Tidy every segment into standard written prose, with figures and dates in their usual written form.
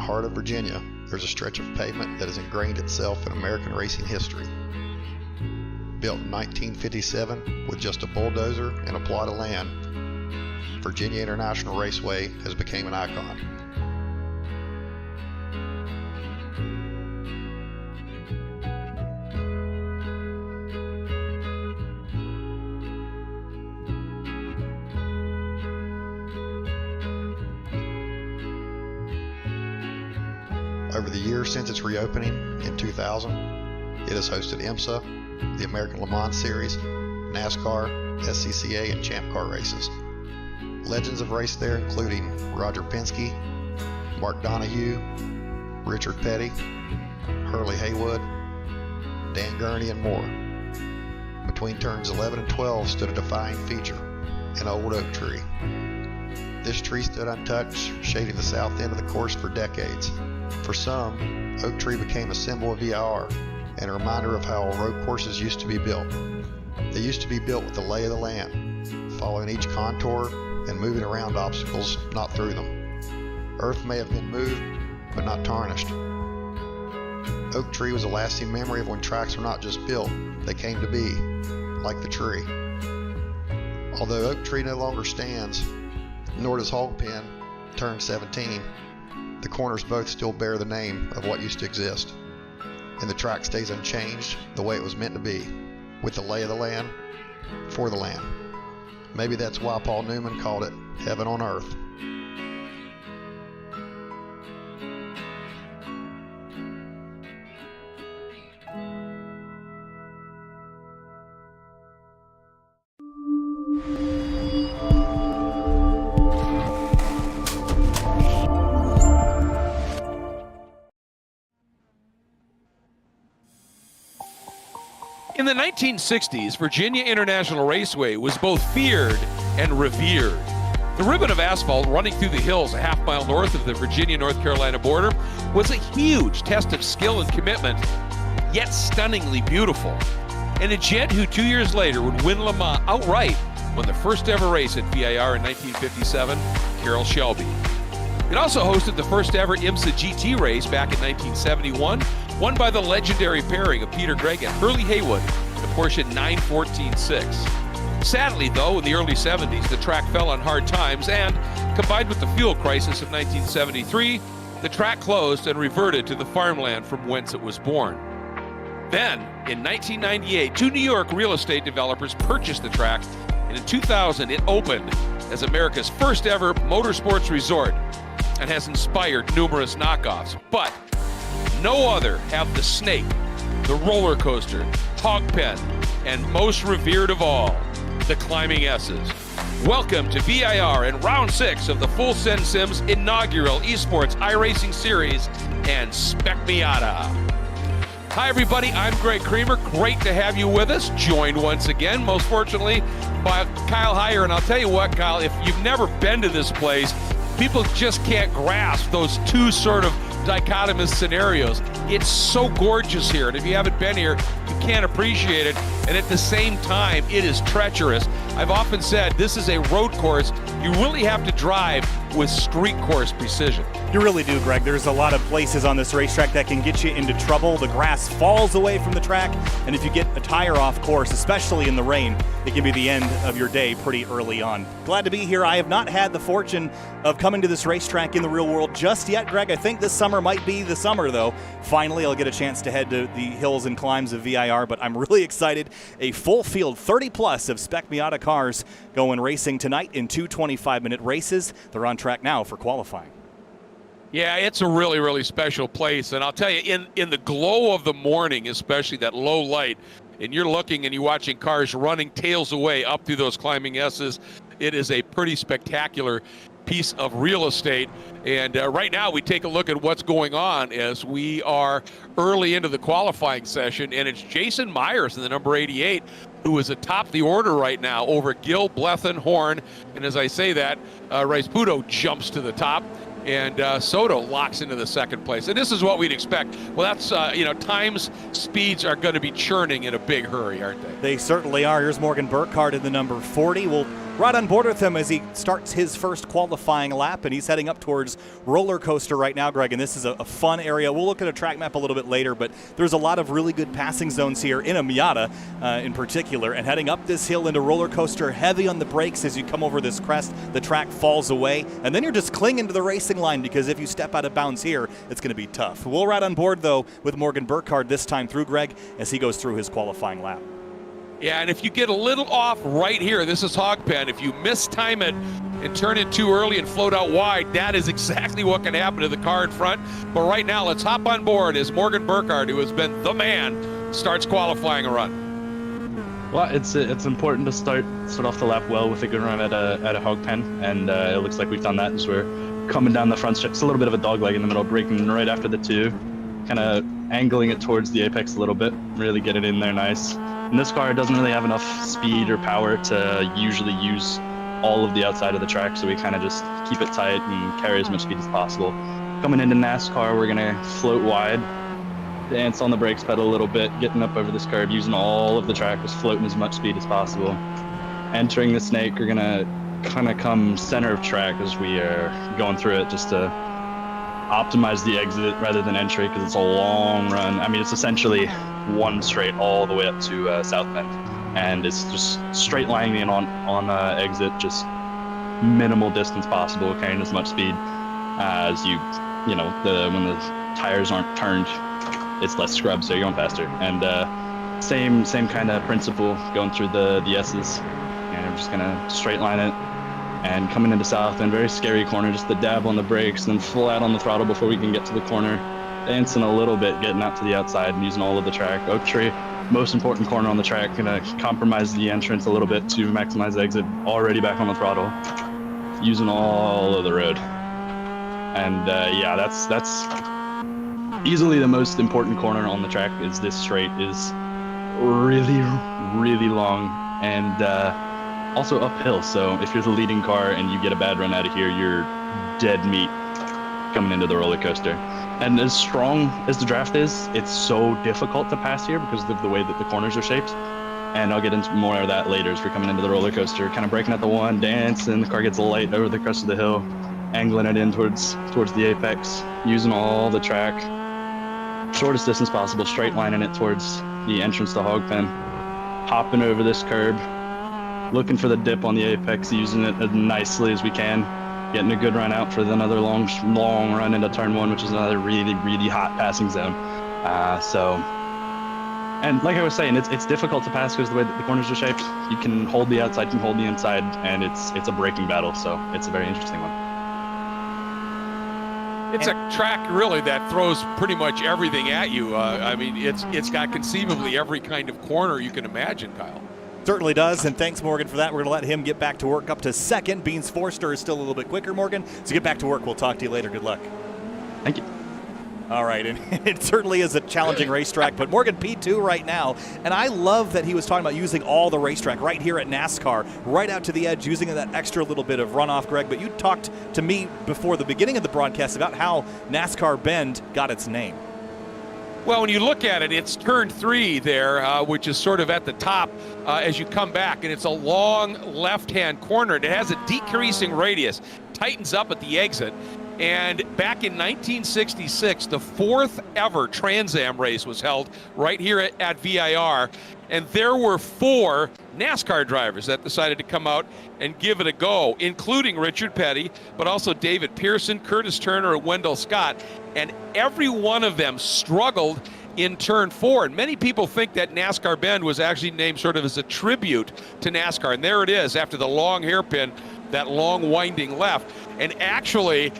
the heart of Virginia, there's a stretch of pavement that has ingrained itself in American racing history. Built in 1957 with just a bulldozer and a plot of land, Virginia International Raceway has become an icon. Over the years since its reopening in 2000, it has hosted IMSA, the American Le Mans Series, NASCAR, SCCA, and Champ Car races. Legends have raced there, including Roger Penske, Mark Donohue, Richard Petty, Hurley Haywood, Dan Gurney, and more. Between turns 11 and 12 stood a defying feature, an old oak tree. This tree stood untouched, shading the south end of the course for decades. For some, oak tree became a symbol of VIR and a reminder of how road courses used to be built. They used to be built with the lay of the land, following each contour and moving around obstacles, not through them. Earth may have been moved, but not tarnished. Oak tree was a lasting memory of when tracks were not just built, they came to be, like the tree. Although oak tree no longer stands, nor does Hog Pen turn 17, the corners both still bear the name of what used to exist. And the track stays unchanged the way it was meant to be, with the lay of the land, for the land. Maybe that's why Paul Newman called it heaven on earth. In the 1960s, Virginia International Raceway was both feared and revered. The ribbon of asphalt running through the hills a half-mile north of the Virginia-North Carolina border was a huge test of skill and commitment, yet stunningly beautiful. And a gent who 2 years later would win Le Mans outright won the first ever race at VIR in 1957, Carroll Shelby. It also hosted the first ever IMSA GT race back in 1971, won by the legendary pairing of Peter Gregg and Hurley Haywood in a Porsche 914-6. Sadly, though, in the early 70s, the track fell on hard times and, combined with the fuel crisis of 1973, the track closed and reverted to the farmland from whence it was born. Then, in 1998, two New York real estate developers purchased the track, and in 2000, it opened as America's first ever motorsports resort and has inspired numerous knockoffs. But no other have the snake, the roller coaster, hog pen, and most revered of all, the climbing S's. Welcome to VIR and round 6 of the Full Send Sims inaugural esports iRacing series and Spec Miata. Hi everybody, I'm Greg Creamer. Great to have you with us. Joined once again, most fortunately, by Kyle Heyer. And I'll tell you what, Kyle, if you've never been to this place, people just can't grasp those two sort of dichotomous scenarios. It's so gorgeous here, and if you haven't been here, you can't appreciate it. And at the same time, it is treacherous. I've often said this is a road course you really have to drive with street course precision. You really do, Greg. There's a lot of places on this racetrack that can get you into trouble. The grass falls away from the track, and if you get a tire off course, especially in the rain, it can be the end of your day pretty early on. Glad to be here. I have not had the fortune of coming to this racetrack in the real world just yet, Greg. I think this summer might be the summer, though. Finally, I'll get a chance to head to the hills and climbs of VIR, but I'm really excited. A full field, 30-plus of Spec Miata cars going racing tonight in two 25-minute races. They're on track now for qualifying. Yeah, it's a really, really special place. And I'll tell you, in the glow of the morning, especially that low light, and you're looking and you're watching cars running tails away up through those climbing S's, it is a pretty spectacular piece of real estate. And right now we take a look at what's going on as we are early into the qualifying session, and it's Jason Myers in the number 88 who is atop the order right now over Gil, Blethen, Horn, and as I say that, Rice Puto jumps to the top, and Soto locks into the second place. And this is what we'd expect. Well, that's, times, speeds are going to be churning in a big hurry, aren't they? They certainly are. Here's Morgan Burkhardt in the number 40. We'll Right on board with him as he starts his first qualifying lap, and he's heading up towards Roller Coaster right now, Greg, and this is a fun area. We'll look at a track map a little bit later, but there's a lot of really good passing zones here in a Miata in particular, and heading up this hill into Roller Coaster, heavy on the brakes as you come over this crest, the track falls away, and then you're just clinging to the racing line because if you step out of bounds here, it's going to be tough. We'll ride on board, though, with Morgan Burkhardt this time through, Greg, as he goes through his qualifying lap. Yeah, and if you get a little off right here, this is hog pen. If you mistime it and turn it too early and float out wide, that is exactly what can happen to the car in front. But right now, let's hop on board as Morgan Burkhardt, who has been the man, starts qualifying a run. Well, it's important to start off the lap well with a good run at a hog pen, and it looks like we've done that as we're coming down the front stretch. It's a little bit of a dog leg in the middle, braking right after the two, kind of angling it towards the apex a little bit, really get it in there nice. And this car doesn't really have enough speed or power to usually use all of the outside of the track, so we kind of just keep it tight and carry as much speed as possible. Coming into NASCAR, we're gonna float wide, dance on the brakes pedal a little bit, getting up over this curve, using all of the track, just floating as much speed as possible. Entering the snake, we're gonna kind of come center of track as we are going through it, just to optimize the exit rather than entry, because it's a long run. I mean, it's essentially one straight all the way up to South Bend, and it's just straight lining in on exit, just minimal distance possible, carrying as much speed as you know, when the tires aren't turned, it's less scrub, so you're going faster. And same kind of principle going through the S's, and I'm just gonna straight line it. And coming into South Bend, very scary corner, just the dab on the brakes, then flat on the throttle before we can get to the corner. Dancing a little bit, getting out to the outside and using all of the track. Oak Tree, most important corner on the track, gonna compromise the entrance a little bit to maximize exit. Already back on the throttle, using all of the road. And yeah, that's easily the most important corner on the track. Is this straight is really long and also uphill, so if you're the leading car and you get a bad run out of here, you're dead meat coming into the roller coaster. And as strong as the draft is, it's so difficult to pass here because of the way that the corners are shaped. And I'll get into more of that later as we're coming into the roller coaster, kind of breaking out the one, dance, and the car gets light over the crest of the hill, angling it in towards the apex, using all the track, shortest distance possible, straight lining it towards the entrance to hog pen, hopping over this curb, looking for the dip on the apex, using it as nicely as we can, getting a good run out for another long run into turn one, which is another really hot passing zone. And like I was saying, it's difficult to pass because of the way that the corners are shaped. You can hold the outside, you can hold the inside, and it's a braking battle, so it's a very interesting one. It's a track really that throws pretty much everything at you. I mean, it's got conceivably every kind of corner you can imagine, Kyle. Certainly does, and thanks, Morgan, for that. We're going to let him get back to work up to second. Beans Forster is still a little bit quicker, Morgan, so get back to work. We'll talk to you later. Good luck. Thank you. All right, and it certainly is a challenging racetrack, but Morgan P2 right now, and I love that he was talking about using all the racetrack right here at NASCAR, right out to the edge, using that extra little bit of runoff, Greg, but you talked to me before the beginning of the broadcast about how NASCAR Bend got its name. Well, when you look at it, it's turn 3 there, which is sort of at the top as you come back, and it's a long left-hand corner, and it has a decreasing radius, tightens up at the exit. And back in 1966, the 4th ever Trans Am race was held right here at VIR, and there were 4 NASCAR drivers that decided to come out and give it a go, including Richard Petty, but also David Pearson, Curtis Turner, and Wendell Scott. And every one of them struggled in turn 4. And many people think that NASCAR Bend was actually named sort of as a tribute to NASCAR. And there it is, after the long hairpin, that long winding left. And actually,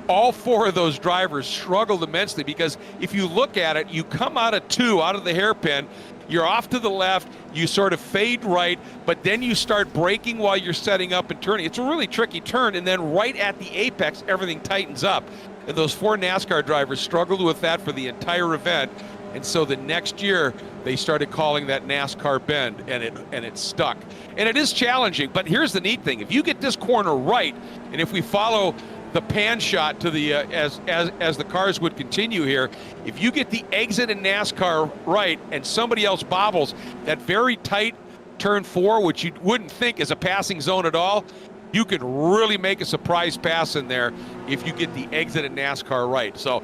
all 4 of those drivers struggled immensely, because if you look at it, you come out of 2, out of the hairpin, you're off to the left, you sort of fade right, but then you start braking while you're setting up and turning. It's a really tricky turn, and then right at the apex, everything tightens up. And those 4 NASCAR drivers struggled with that for the entire event, and so the next year, they started calling that NASCAR Bend, and it stuck. And it is challenging, but here's the neat thing. If you get this corner right, and if we follow the pan shot to the as the cars would continue here, if you get the exit in NASCAR right and somebody else bobbles, that very tight turn 4, which you wouldn't think is a passing zone at all, you can really make a surprise pass in there if you get the exit in NASCAR right. So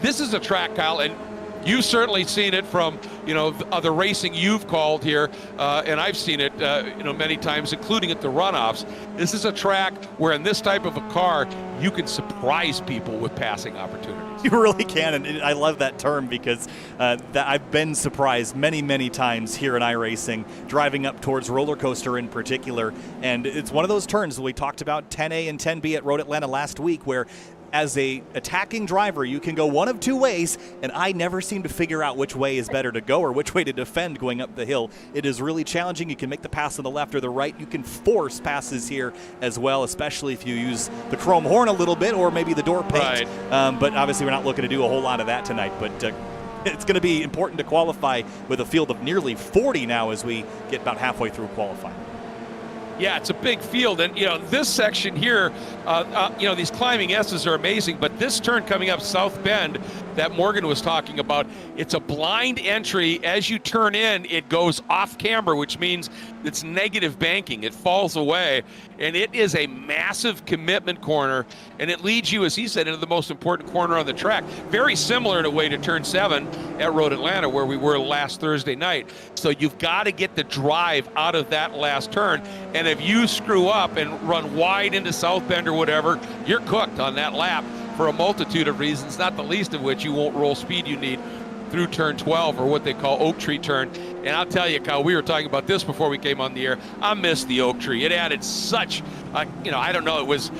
this is a track, Kyle, and you've certainly seen it from, the racing you've called here, and I've seen it, many times, including at the runoffs. This is a track where in this type of a car, you can surprise people with passing opportunities. You really can, and I love that term because I've been surprised many, many times here in iRacing, driving up towards roller coaster in particular, and it's one of those turns that we talked about 10A and 10B at Road Atlanta last week where as a attacking driver, you can go one of two ways, and I never seem to figure out which way is better to go or which way to defend going up the hill. It is really challenging. You can make the pass on the left or the right. You can force passes here as well, especially if you use the chrome horn a little bit or maybe the door paint. Right. But obviously we're not looking to do a whole lot of that tonight. But it's going to be important to qualify with a field of nearly 40 now as we get about halfway through qualifying. Yeah, it's a big field, and this section here, these climbing S's are amazing, but this turn coming up South Bend that Morgan was talking about, it's a blind entry. As you turn in, it goes off camber, which means it's negative banking. It falls away, and it is a massive commitment corner, and it leads you, as he said, into the most important corner on the track. Very similar in a way to turn 7 at Road Atlanta, where we were last Thursday night. So you've got to get the drive out of that last turn, and if you screw up and run wide into South Bend or whatever, you're cooked on that lap for a multitude of reasons, not the least of which you won't roll speed you need through turn 12, or what they call Oak Tree turn. And I'll tell you, Kyle, we were talking about this before we came on the air. I missed the Oak Tree. It added such, I don't know, it was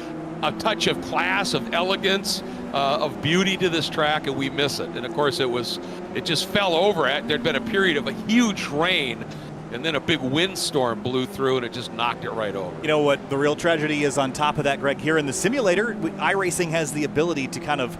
a touch of class, of elegance, of beauty to this track, and we miss it. And of course, it just fell over. There'd been a period of a huge rain, and then a big windstorm blew through, and it just knocked it right over. You know what the real tragedy is on top of that, Greg? Here in the simulator, iRacing has the ability to kind of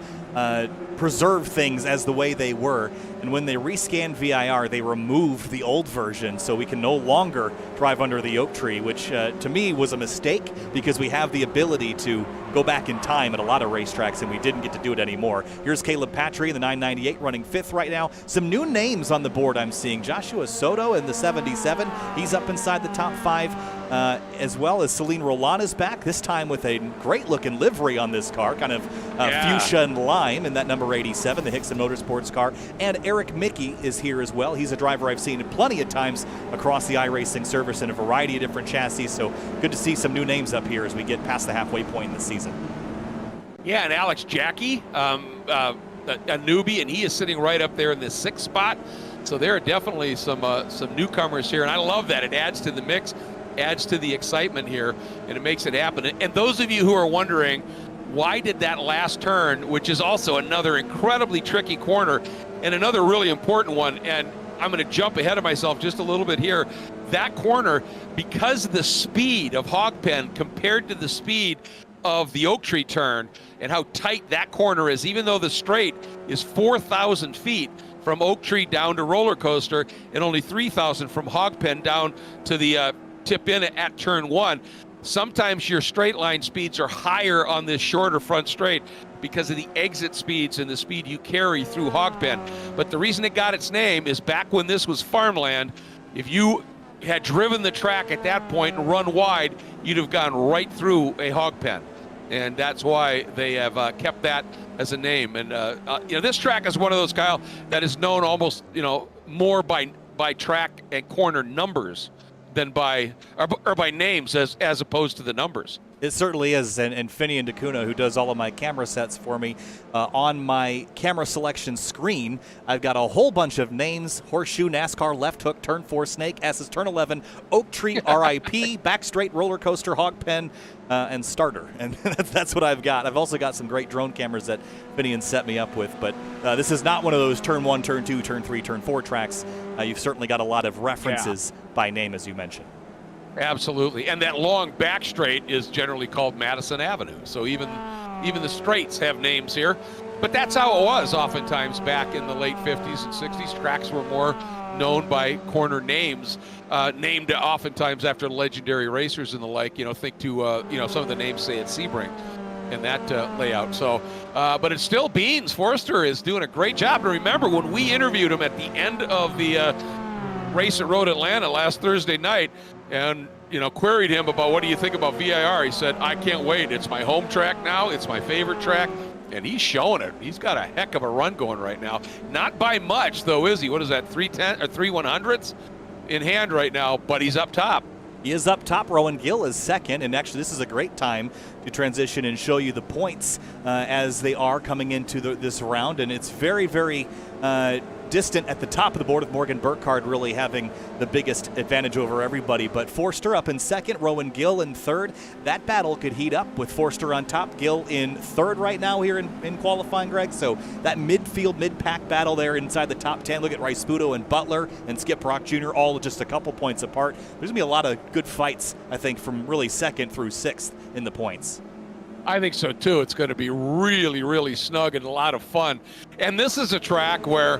preserve things as the way they were. And when they rescanned VIR, they removed the old version, so we can no longer drive under the Oak Tree, which to me was a mistake because we have the ability to go back in time at a lot of racetracks, and we didn't get to do it anymore. Here's Caleb Patry in the 998 running 5th right now. Some new names on the board I'm seeing. Joshua Soto in the 77. He's up inside the top 5, as well as Celine Roland is back, this time with a great-looking livery on this car, kind of fuchsia and lime in that number 87, the Hickson Motorsports car. And Eric Mickey is here as well. He's a driver I've seen plenty of times across the iRacing service in a variety of different chassis, so good to see some new names up here as we get past the halfway point in the season. Yeah, and Alex Jackie, a newbie, and he is sitting right up there in the 6th spot. So there are definitely some newcomers here, and I love that. It adds to the mix, adds to the excitement here, and it makes it happen. And those of you who are wondering, why did that last turn, which is also another incredibly tricky corner and another really important one, and I'm going to jump ahead of myself just a little bit here, that corner, because of the speed of Hogpen compared to the speed of the Oak Tree turn and how tight that corner is, even though the straight is 4,000 feet from Oak Tree down to Roller Coaster and only 3,000 from Hogpen down to the tip in at turn 1. Sometimes your straight line speeds are higher on this shorter front straight because of the exit speeds and the speed you carry through Hogpen. But the reason it got its name is back when this was farmland, if you had driven the track at that point and run wide, you'd have gone right through a hog pen. And that's why they have kept that as a name. And, this track is one of those, Kyle, that is known almost, more by track and corner numbers than by names as opposed to the numbers. It certainly is, and Finian DeCuna, who does all of my camera sets for me, on my camera selection screen, I've got a whole bunch of names: Horseshoe, NASCAR, Left Hook, Turn 4, Snake, S's, Turn 11, Oak Tree, RIP, Back Straight, Roller Coaster, Hog Pen, and Starter. And that's what I've got. I've also got some great drone cameras that Finian set me up with, but this is not one of those Turn 1, Turn 2, Turn 3, Turn 4 tracks. You've certainly got a lot of references by name, as you mentioned. Absolutely, and that long back straight is generally called Madison Avenue. So even the straights have names here, but that's how it was oftentimes back in the late 50s and 60s. Tracks were more known by corner names, named oftentimes after legendary racers and the like. Think to some of the names, say at Sebring, and that layout. So, but it's still Beans. Forrester is doing a great job. And remember, when we interviewed him at the end of the race at Road Atlanta last Thursday night and, queried him about what do you think about VIR. He said, I can't wait. It's my home track now. It's my favorite track. And he's showing it. He's got a heck of a run going right now. Not by much, though, is he? What is that, 310 or 3/100ths in hand right now, but he's up top. He is up top. Rowan Gill is second, and actually this is a great time to transition and show you the points as they are coming into this round, and it's very, very distant at the top of the board with Morgan Burkhardt really having the biggest advantage over everybody. But Forster up in second, Rowan Gill in third. That battle could heat up with Forster on top, Gill in third right now here in qualifying, Greg. So that midfield, mid-pack battle there inside the top 10. Look at Rice-Sputo and Butler and Skip Rock Jr. all just a couple points apart. There's going to be a lot of good fights, I think, from really second through sixth in the points. I think so, too. It's going to be really, really snug and a lot of fun. And this is a track where,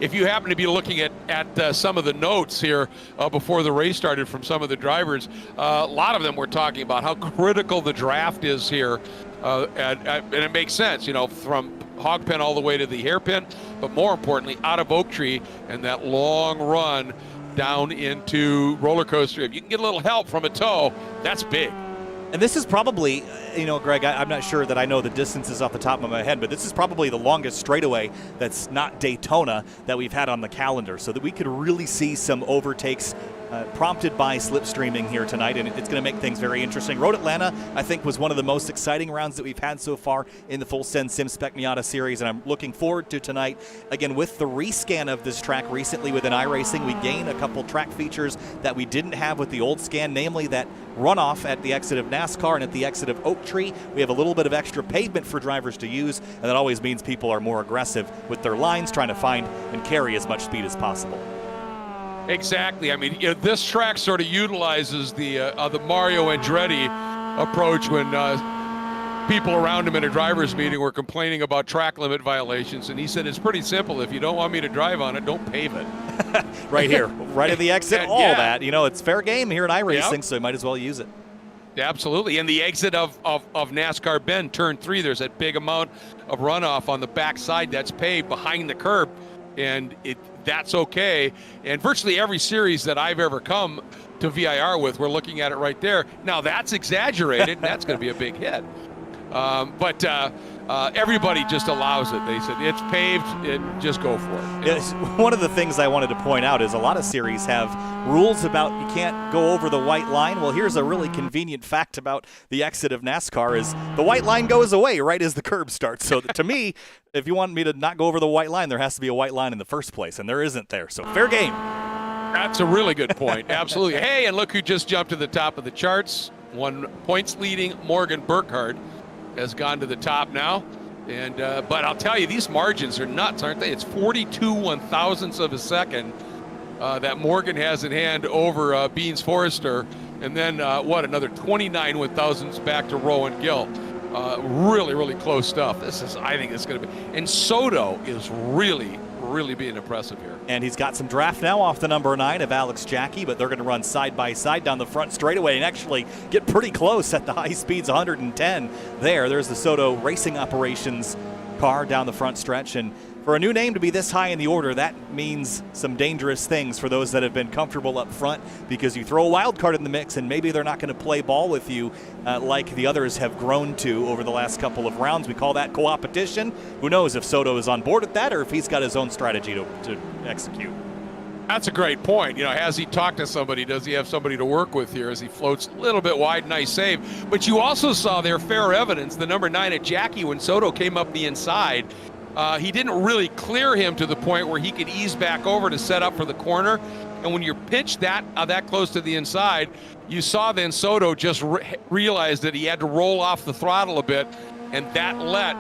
if you happen to be looking at some of the notes here before the race started from some of the drivers, a lot of them were talking about how critical the draft is here. And it makes sense, from hog pen all the way to the hairpin, but more importantly, out of Oak Tree and that long run down into roller coaster. If you can get a little help from a tow, that's big. And this is probably, Greg, I'm not sure that I know the distances off the top of my head, but this is probably the longest straightaway that's not Daytona that we've had on the calendar, so that we could really see some overtakes prompted by slipstreaming here tonight, and it's going to make things very interesting. Road Atlanta, I think, was one of the most exciting rounds that we've had so far in the Full Send Sim Spec Miata series, and I'm looking forward to tonight. Again, with the rescan of this track recently within iRacing, we gain a couple track features that we didn't have with the old scan, namely that runoff at the exit of NASCAR and at the exit of Oak Tree. We have a little bit of extra pavement for drivers to use, and that always means people are more aggressive with their lines, trying to find and carry as much speed as possible. Exactly. I mean, this track sort of utilizes the Mario Andretti approach when people around him in a driver's meeting were complaining about track limit violations, and he said it's pretty simple. If you don't want me to drive on it, don't pave it. Right here, right at the exit, all that. It's fair game here in iRacing, yep. So you might as well use it. Absolutely. And the exit of NASCAR Bend, turn 3, there's that big amount of runoff on the backside that's paved behind the curb, and that's okay. And virtually every series that I've ever come to VIR with, we're looking at it right there. Now that's exaggerated. That's going to be a big hit. But everybody just allows it. They said it's paved, just go for it. Yes, one of the things I wanted to point out is a lot of series have rules about you can't go over the white line. Well, here's a really convenient fact about the exit of NASCAR is the white line goes away right as the curb starts. So to me, if you want me to not go over the white line, there has to be a white line in the first place, and there isn't there. So fair game. That's a really good point. Absolutely. Hey, and look who just jumped to the top of the charts. 1 points leading Morgan Burkhardt has gone to the top now. And but I'll tell you, these margins are nuts, aren't they? It's 42 1,000ths of a second that Morgan has in hand over Beans Forrester. And then, another 29 1,000ths back to Rowan Gill. Really, really close stuff. I think it's going to be. And Soto is really being impressive here. And he's got some draft now off the number 9 of Alex Jackie, but they're going to run side by side down the front straightaway and actually get pretty close at the high speeds, 110 there. There's the Soto Racing Operations car down the front stretch, and for a new name to be this high in the order, that means some dangerous things for those that have been comfortable up front, because you throw a wild card in the mix and maybe they're not going to play ball with you like the others have grown to over the last couple of rounds. We call that co-opetition. Who knows if Soto is on board with that or if he's got his own strategy to execute. That's a great point. Has he talked to somebody? Does he have somebody to work with here as he floats a little bit wide? Nice save. But you also saw there fair evidence, the number 9 at Jackie, when Soto came up the inside. He didn't really clear him to the point where he could ease back over to set up for the corner. And when you're pitched that close to the inside, you saw then Soto just realize that he had to roll off the throttle a bit, and that let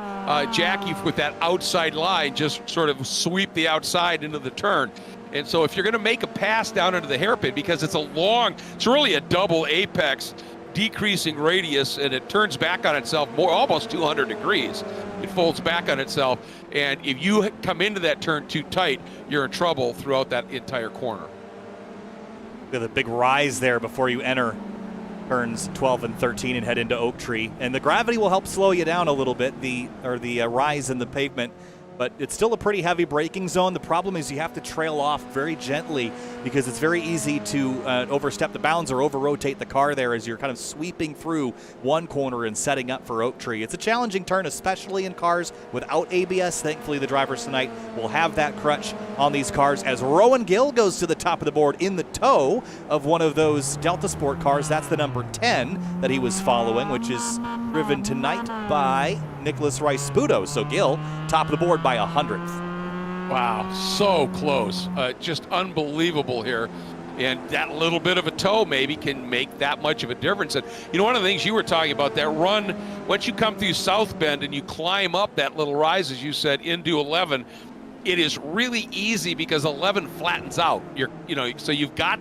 Jackie with that outside line just sort of sweep the outside into the turn. And so if you're going to make a pass down into the hairpin, because it's really a double apex decreasing radius, and it turns back on itself almost 200 degrees. It folds back on itself, and if you come into that turn too tight, you're in trouble throughout that entire corner. Look at the big rise there before you enter turns 12 and 13 and head into Oak Tree, and the gravity will help slow you down a little bit. The rise in the pavement but it's still a pretty heavy braking zone. The problem is you have to trail off very gently because it's very easy to overstep the bounds or over-rotate the car there as you're kind of sweeping through one corner and setting up for Oak Tree. It's a challenging turn, especially in cars without ABS. Thankfully, the drivers tonight will have that crutch on these cars as Rowan Gill goes to the top of the board in the tow of one of those Delta Sport cars. That's the number 10 that he was following, which is driven tonight by Nicholas Rice-Sputo. So Gill, top of the board by 100th. Wow, so close. Just unbelievable here. And that little bit of a toe maybe can make that much of a difference. And, you know, one of the things you were talking about, that run, once you come through South Bend and you climb up that little rise, as you said, into 11, it is really easy because 11 flattens out. So you've got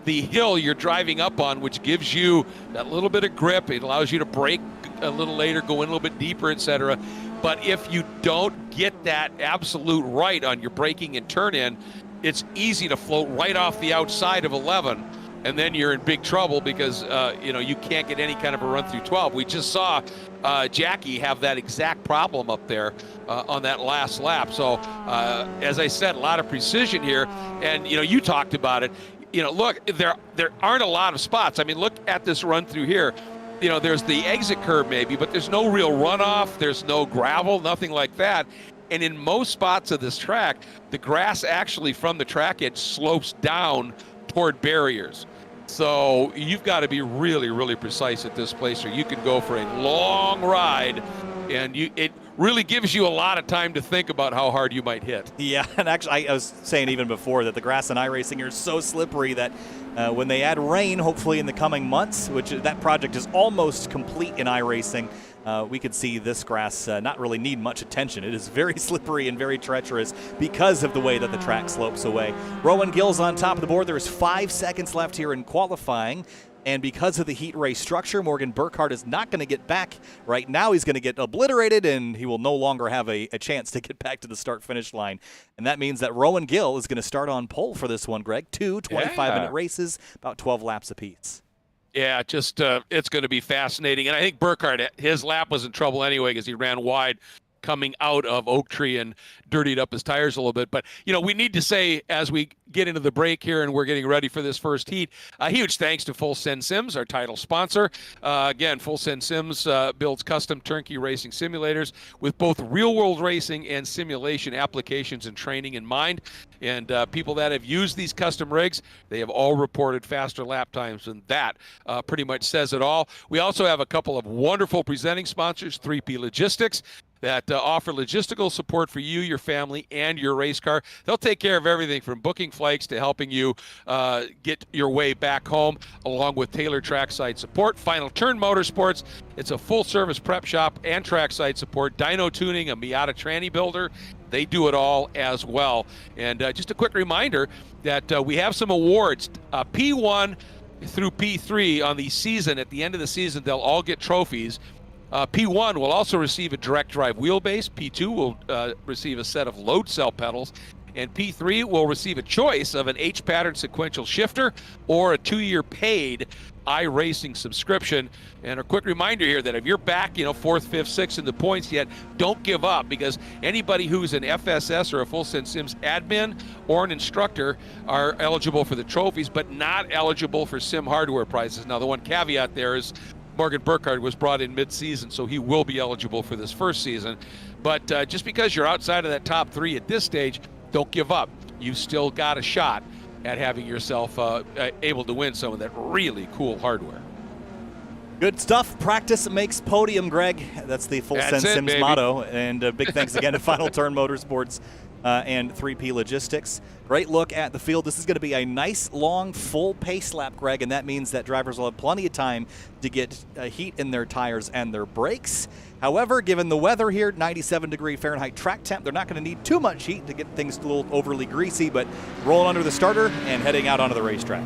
the hill you're driving up on, which gives you that little bit of grip. It allows you to brake a little later, go in a little bit deeper, etc. But if you don't get that absolute right on your braking and turn in, it's easy to float right off the outside of 11, and then you're in big trouble because you can't get any kind of a run through 12. We just saw Jackie have that exact problem up there on that last lap. So as I said, a lot of precision here, and you talked about it. Look, there aren't a lot of spots. I mean, look at this run through here. There's the exit curb maybe, but there's no real runoff. There's no gravel, nothing like that. And in most spots of this track, the grass actually from the track edge slopes down toward barriers. So you've got to be really, really precise at this place, or you can go for a long ride, and it really gives you a lot of time to think about how hard you might hit. Yeah, and actually I was saying even before that the grass in iRacing are so slippery that when they add rain, hopefully in the coming months, which that project is almost complete in iRacing, we could see this grass not really need much attention. It is very slippery and very treacherous because of the way that the track slopes away. Rowan Gill's on top of the board. There is 5 seconds left here in qualifying. And because of the heat race structure, Morgan Burkhardt is not going to get back right now. He's going to get obliterated, and he will no longer have a chance to get back to the start-finish line. And that means that Rowan Gill is going to start on pole for this one, Greg. 2 25-minute races, about 12 laps apiece. Yeah, just it's going to be fascinating. And I think Burkhardt, his lap was in trouble anyway because he ran wide coming out of Oak Tree and dirtied up his tires a little bit. But, we need to say as we get into the break here and we're getting ready for this first heat, a huge thanks to Full Send Sims, our title sponsor. Again, Full Send Sims builds custom turnkey racing simulators with both real-world racing and simulation applications and training in mind. And people that have used these custom rigs, they have all reported faster lap times, and that pretty much says it all. We also have a couple of wonderful presenting sponsors, 3P Logistics, that offer logistical support for you, your family, and your race car. They'll take care of everything from booking flights to helping you get your way back home, along with tailored trackside support. Final Turn Motorsports, it's a full-service prep shop and trackside support. Dyno Tuning, a Miata tranny builder, they do it all as well. And just a quick reminder that we have some awards. P1 through P3 on the season, at the end of the season, they'll all get trophies. P1 will also receive a direct drive wheelbase. P2 will receive a set of load cell pedals. And P3 will receive a choice of an H-pattern sequential shifter or a 2-year paid iRacing subscription. And a quick reminder here that if you're back, 4th, 5th, 6th in the points yet, don't give up, because anybody who's an FSS or a Full Send Sims admin or an instructor are eligible for the trophies, but not eligible for sim hardware prizes. Now, the one caveat there is Morgan Burkhardt was brought in mid-season, so he will be eligible for this first season. But just because you're outside of that top 3 at this stage, don't give up. You've still got a shot at having yourself able to win some of that really cool hardware. Good stuff. Practice makes podium, Greg. That's the Full Send Sims motto. And big thanks again to Final Turn Motorsports and 3P Logistics. Great look at the field. This is going to be a nice, long, full pace lap, Greg, and that means that drivers will have plenty of time to get heat in their tires and their brakes. However, given the weather here, 97-degree Fahrenheit track temp, they're not going to need too much heat to get things a little overly greasy, but rolling under the starter and heading out onto the racetrack.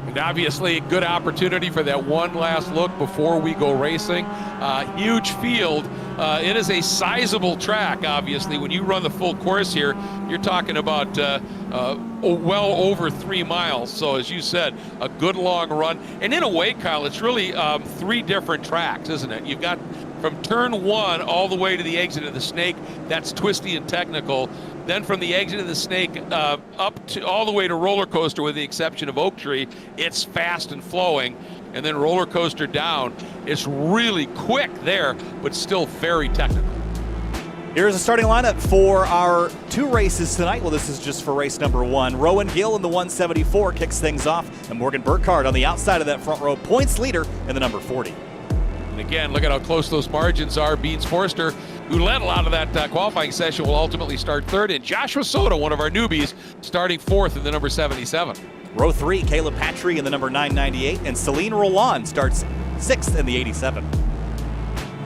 And obviously, good opportunity for that one last look before we go racing. Huge field. It is a sizable track, obviously. When you run the full course here, you're talking about well over 3 miles. So, as you said, a good long run. And in a way, Kyle, it's really 3 different tracks, isn't it? You've got from turn 1 all the way to the exit of the Snake. That's twisty and technical. Then from the exit of the Snake up to all the way to Roller Coaster, with the exception of Oak Tree, it's fast and flowing. And then Roller Coaster down, it's really quick there, but still very technical. Here's a starting lineup for our 2 races tonight. Well, this is just for race number 1. Rowan Gill in the 174 kicks things off, and Morgan Burkhardt on the outside of that front row, points leader in the number 40. And again, look at how close those margins are. Beans Forster, who led a lot of that qualifying session, will ultimately start 3rd. And Joshua Soto, one of our newbies, starting 4th in the number 77. Row 3, Caleb Patry in the number 998, and Celine Roland starts 6th in the 87.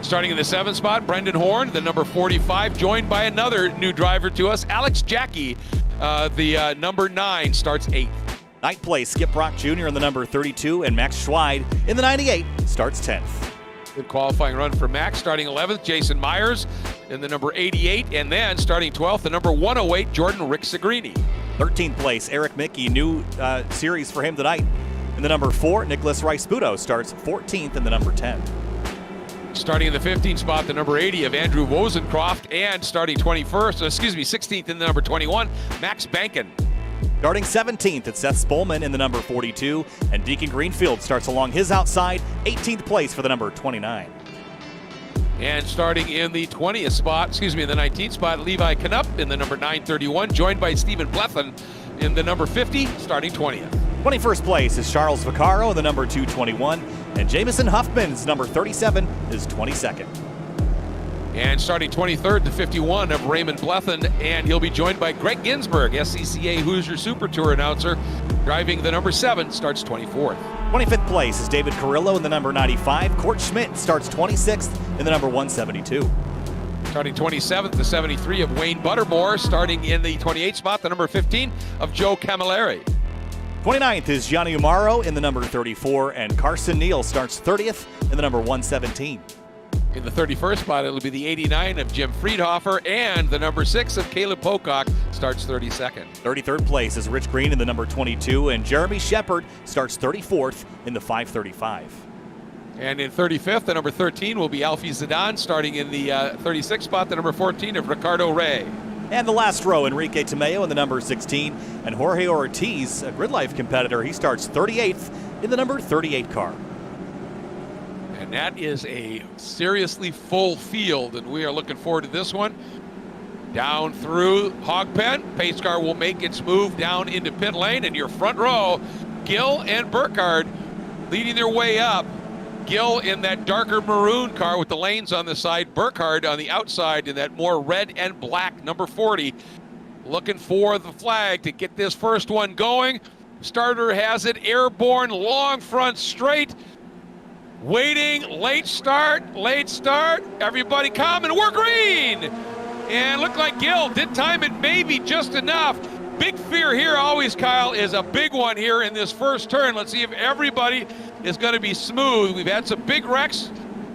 Starting in the 7th spot, Brendan Horn, the number 45, joined by another new driver to us, Alex Jackie, the number 9, starts 8th. 9th place, Skip Brock Jr. in the number 32, and Max Schweid in the 98 starts 10th. Good qualifying run for Max. Starting 11th, Jason Myers in the number 88, and then starting 12th, the number 108, Jordan Rick Segrini. 13th place, Eric Mickey, new series for him tonight. In the number 4, Nicholas Rice-Buto starts 14th in the number 10. Starting in the 15th spot, the number 80 of Andrew Wozencroft, and starting 16th in the number 21, Max Bankin. Starting 17th, it's Seth Spolman in the number 42, and Deacon Greenfield starts along his outside, 18th place for the number 29. And starting in the 19th spot, Levi Knupp in the number 931, joined by Stephen Blethen in the number 50, starting 20th. 21st place is Charles Vaccaro in the number 221, and Jamison Huffman's number 37 is 22nd. And starting 23rd to 51 of Raymond Blethen, and he'll be joined by Greg Ginsburg, SCCA Hoosier Super Tour announcer, driving the number 7, starts 24th. 25th place is David Carrillo in the number 95. Court Schmidt starts 26th in the number 172. Starting 27th to 73 of Wayne Buttermore, starting in the 28th spot, the number 15 of Joe Camilleri. 29th is Gianni Umaro in the number 34, and Carson Neal starts 30th in the number 117. In the 31st spot, it'll be the 89 of Jim Friedhofer, and the number 6 of Caleb Pocock starts 32nd. 33rd place is Rich Green in the number 22, and Jeremy Shepard starts 34th in the 535. And in 35th, the number 13 will be Alfie Zidane, starting in the 36th spot, the number 14 of Ricardo Rey. And the last row, Enrique Tomeo in the number 16, and Jorge Ortiz, a Grid Life competitor, he starts 38th in the number 38 car. And that is a seriously full field, and we are looking forward to this one. Down through Hog Pen, pace car will make its move down into pit lane, and your front row, Gill and Burkhardt leading their way up. Gill in that darker maroon car with the lanes on the side, Burkhardt on the outside in that more red and black number 40. Looking for the flag to get this first one going. Starter has it, airborne, long front straight. Waiting, late start, everybody come, and we're green! And looked like Gill did time it maybe just enough. Big fear here always, Kyle, is a big one here in this first turn. Let's see if everybody is going to be smooth. We've had some big wrecks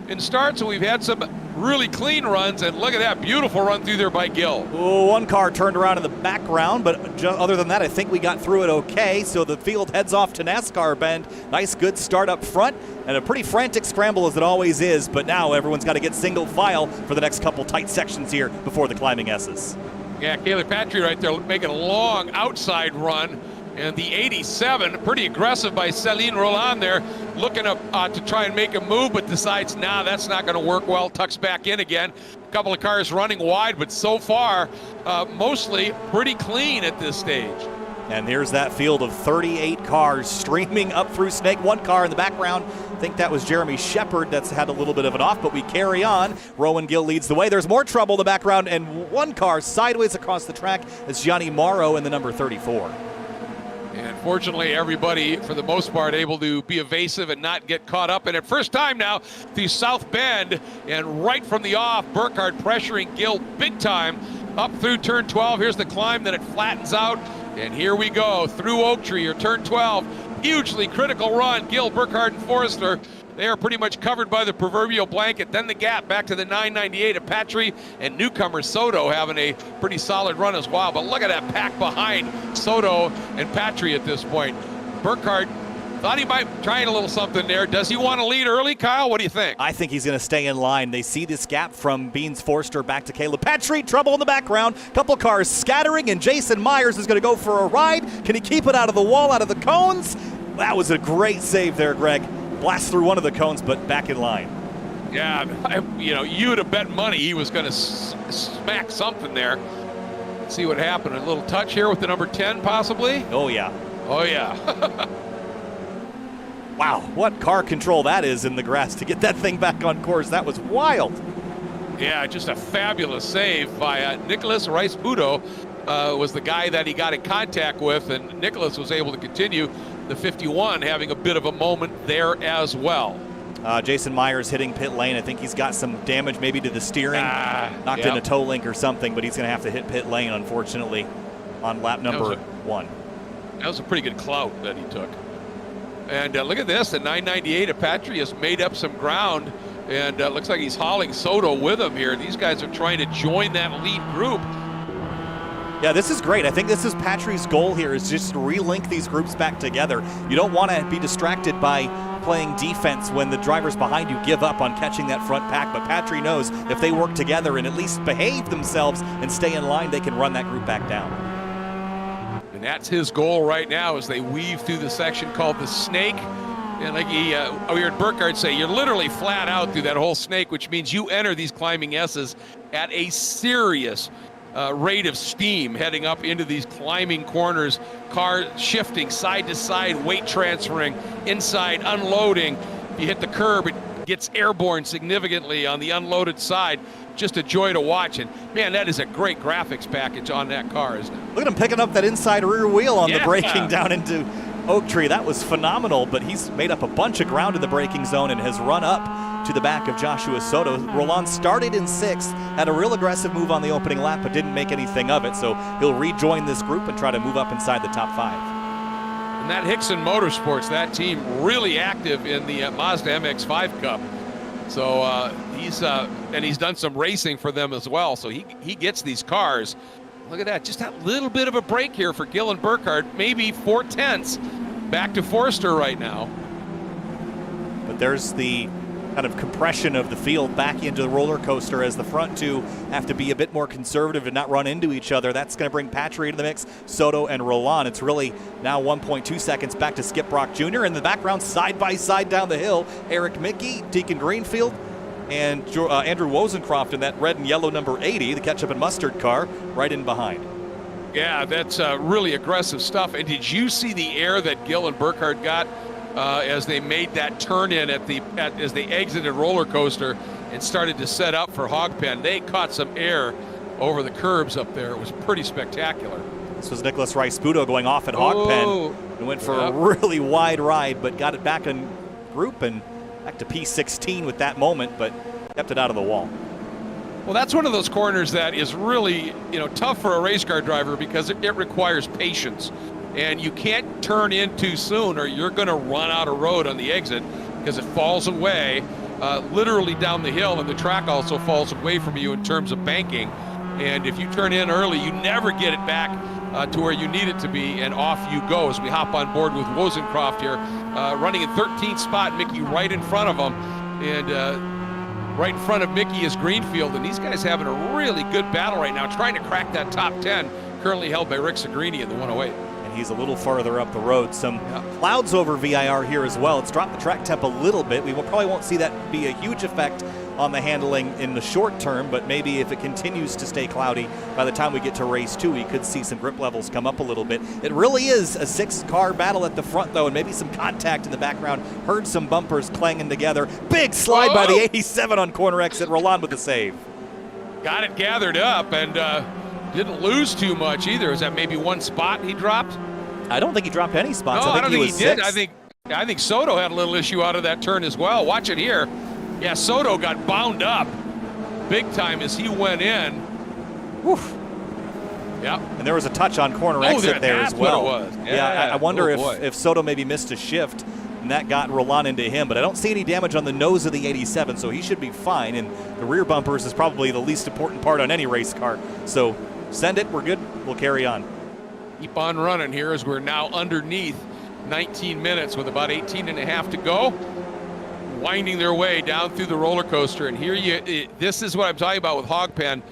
in starts, and we've had some really clean runs, and look at that beautiful run through there by Gill. Oh, one car turned around in the background, but other than that, I think we got through it okay. So the field heads off to NASCAR Bend. Nice, good start up front, and a pretty frantic scramble as it always is, but now everyone's got to get single file for the next couple tight sections here before the climbing S's. Yeah, Caleb Patry right there making a long outside run. And the 87, pretty aggressive by Celine Roland there, looking to try and make a move, but decides, nah, that's not going to work well, tucks back in again. A couple of cars running wide, but so far, mostly pretty clean at this stage. And here's that field of 38 cars streaming up through Snake. One car in the background, I think that was Jeremy Shepard that's had a little bit of an off, but we carry on. Rowan Gill leads the way. There's more trouble in the background, and one car sideways across the track is Gianni Morrow in the number 34. And fortunately, everybody, for the most part, able to be evasive and not get caught up in it. First time now through South Bend, and right from the off, Burkhardt pressuring Gill big time up through turn 12. Here's the climb, then it flattens out, and here we go through Oak Tree, or turn 12. Hugely critical run. Gill, Burkhardt, and Forrester, they are pretty much covered by the proverbial blanket. Then the gap back to the 998 of Patry, and newcomer Soto having a pretty solid run as well. But look at that pack behind Soto and Patry at this point. Burkhardt Thought he might try a little something there. Does he want to lead early, Kyle? What do you think? I think he's going to stay in line. They see this gap from Beans Forster back to Caleb Petrie. Trouble in the background. Couple cars scattering, and Jason Myers is going to go for a ride. Can he keep it out of the wall, out of the cones? That was a great save there, Greg. Blast through one of the cones, but back in line. Yeah, you would have bet money he was going to smack something there. Let's see what happened. A little touch here with the number 10, possibly? Oh, yeah. Oh, yeah. Wow, what car control that is in the grass to get that thing back on course. That was wild. Yeah, just a fabulous save by Nicholas Rice-Budo was the guy that he got in contact with, and Nicholas was able to continue the 51, having a bit of a moment there as well. Jason Myers hitting pit lane. I think he's got some damage maybe to the steering. Knocked in a toe link or something, but he's going to have to hit pit lane, unfortunately, on lap number 1. That was a pretty good clout that he took. And look at this, the 998 of Patry has made up some ground, and looks like he's hauling Soto with him here. These guys are trying to join that lead group. Yeah, this is great. I think this is Patry's goal here, is just to relink these groups back together. You don't want to be distracted by playing defense when the drivers behind you give up on catching that front pack, but Patry knows if they work together and at least behave themselves and stay in line, they can run that group back down. And that's his goal right now as they weave through the section called the Snake. And like we heard Burkhardt say, you're literally flat out through that whole snake, which means you enter these climbing S's at a serious rate of steam heading up into these climbing corners, car shifting side to side, weight transferring, inside unloading. If you hit the curb, it gets airborne significantly on the unloaded side. Just a joy to watch. And man, that is a great graphics package on that car, isn't it? Look at him picking up that inside rear wheel on the braking down into Oak Tree. That was phenomenal, but he's made up a bunch of ground in the braking zone and has run up to the back of Joshua Soto. Roland started in 6th, had a real aggressive move on the opening lap, but didn't make anything of it. So he'll rejoin this group and try to move up inside the top 5. And that Hickson Motorsports, that team really active in the Mazda MX-5 Cup. So he's done some racing for them as well. So he gets these cars. Look at that, just that little bit of a break here for Gillen Burkhardt, maybe 4/10 back to Forster right now. But there's the kind of compression of the field back into the roller coaster as the front two have to be a bit more conservative and not run into each other. That's going to bring Patry into the mix, Soto and Roland. It's really now 1.2 seconds back to Skip Brock Jr. In the background, side by side down the hill, Eric Mickey, Deacon Greenfield, and Andrew Wozencroft in that red and yellow number 80, the ketchup and mustard car, right in behind. Yeah, that's really aggressive stuff. And did you see the air that Gillen Burkhardt got as they made that turn in as they exited roller coaster and started to set up for Hog Pen? They caught some air over the curbs up there. It was pretty spectacular. This was Nicholas Rice-Budo going off at Hog Pen and went for a really wide ride, but got it back in group and back to P16 with that moment, but kept it out of the wall. Well, that's one of those corners that is really, tough for a race car driver because it requires patience. And you can't turn in too soon or you're going to run out of road on the exit because it falls away literally down the hill, and the track also falls away from you in terms of banking. And if you turn in early, you never get it back to where you need it to be, and off you go as we hop on board with Wozencroft here, running in 13th spot, Mickey right in front of him. And right in front of Mickey is Greenfield, and these guys having a really good battle right now, trying to crack that top 10, currently held by Rick Segrini in the 108. He's a little farther up the road. Some clouds over VIR here as well. It's dropped the track temp a little bit. We probably won't see that be a huge effect on the handling in the short term, but maybe if it continues to stay cloudy, by the time we get to race 2, we could see some grip levels come up a little bit. It really is a 6-car battle at the front, though, and maybe some contact in the background. Heard some bumpers clanging together. Big slide by the 87 on corner exit. Roland with the save. Got it gathered up and didn't lose too much either. Is that maybe one spot he dropped? I don't think he dropped any spots. No, I don't think he did. Sixth. I think Soto had a little issue out of that turn as well. Watch it here. Yeah, Soto got bound up big time as he went in. Woof. Yeah. And there was a touch on corner exit there as well. What it was. Yeah, I wonder if Soto maybe missed a shift and that got Roland into him, but I don't see any damage on the nose of the 87, so he should be fine. And the rear bumpers is probably the least important part on any race car. So send it, we're good, we'll carry on. Keep on running here as we're now underneath 19 minutes with about 18 and a half to go, winding their way down through the roller coaster. And here this is what I'm talking about with Hogpen.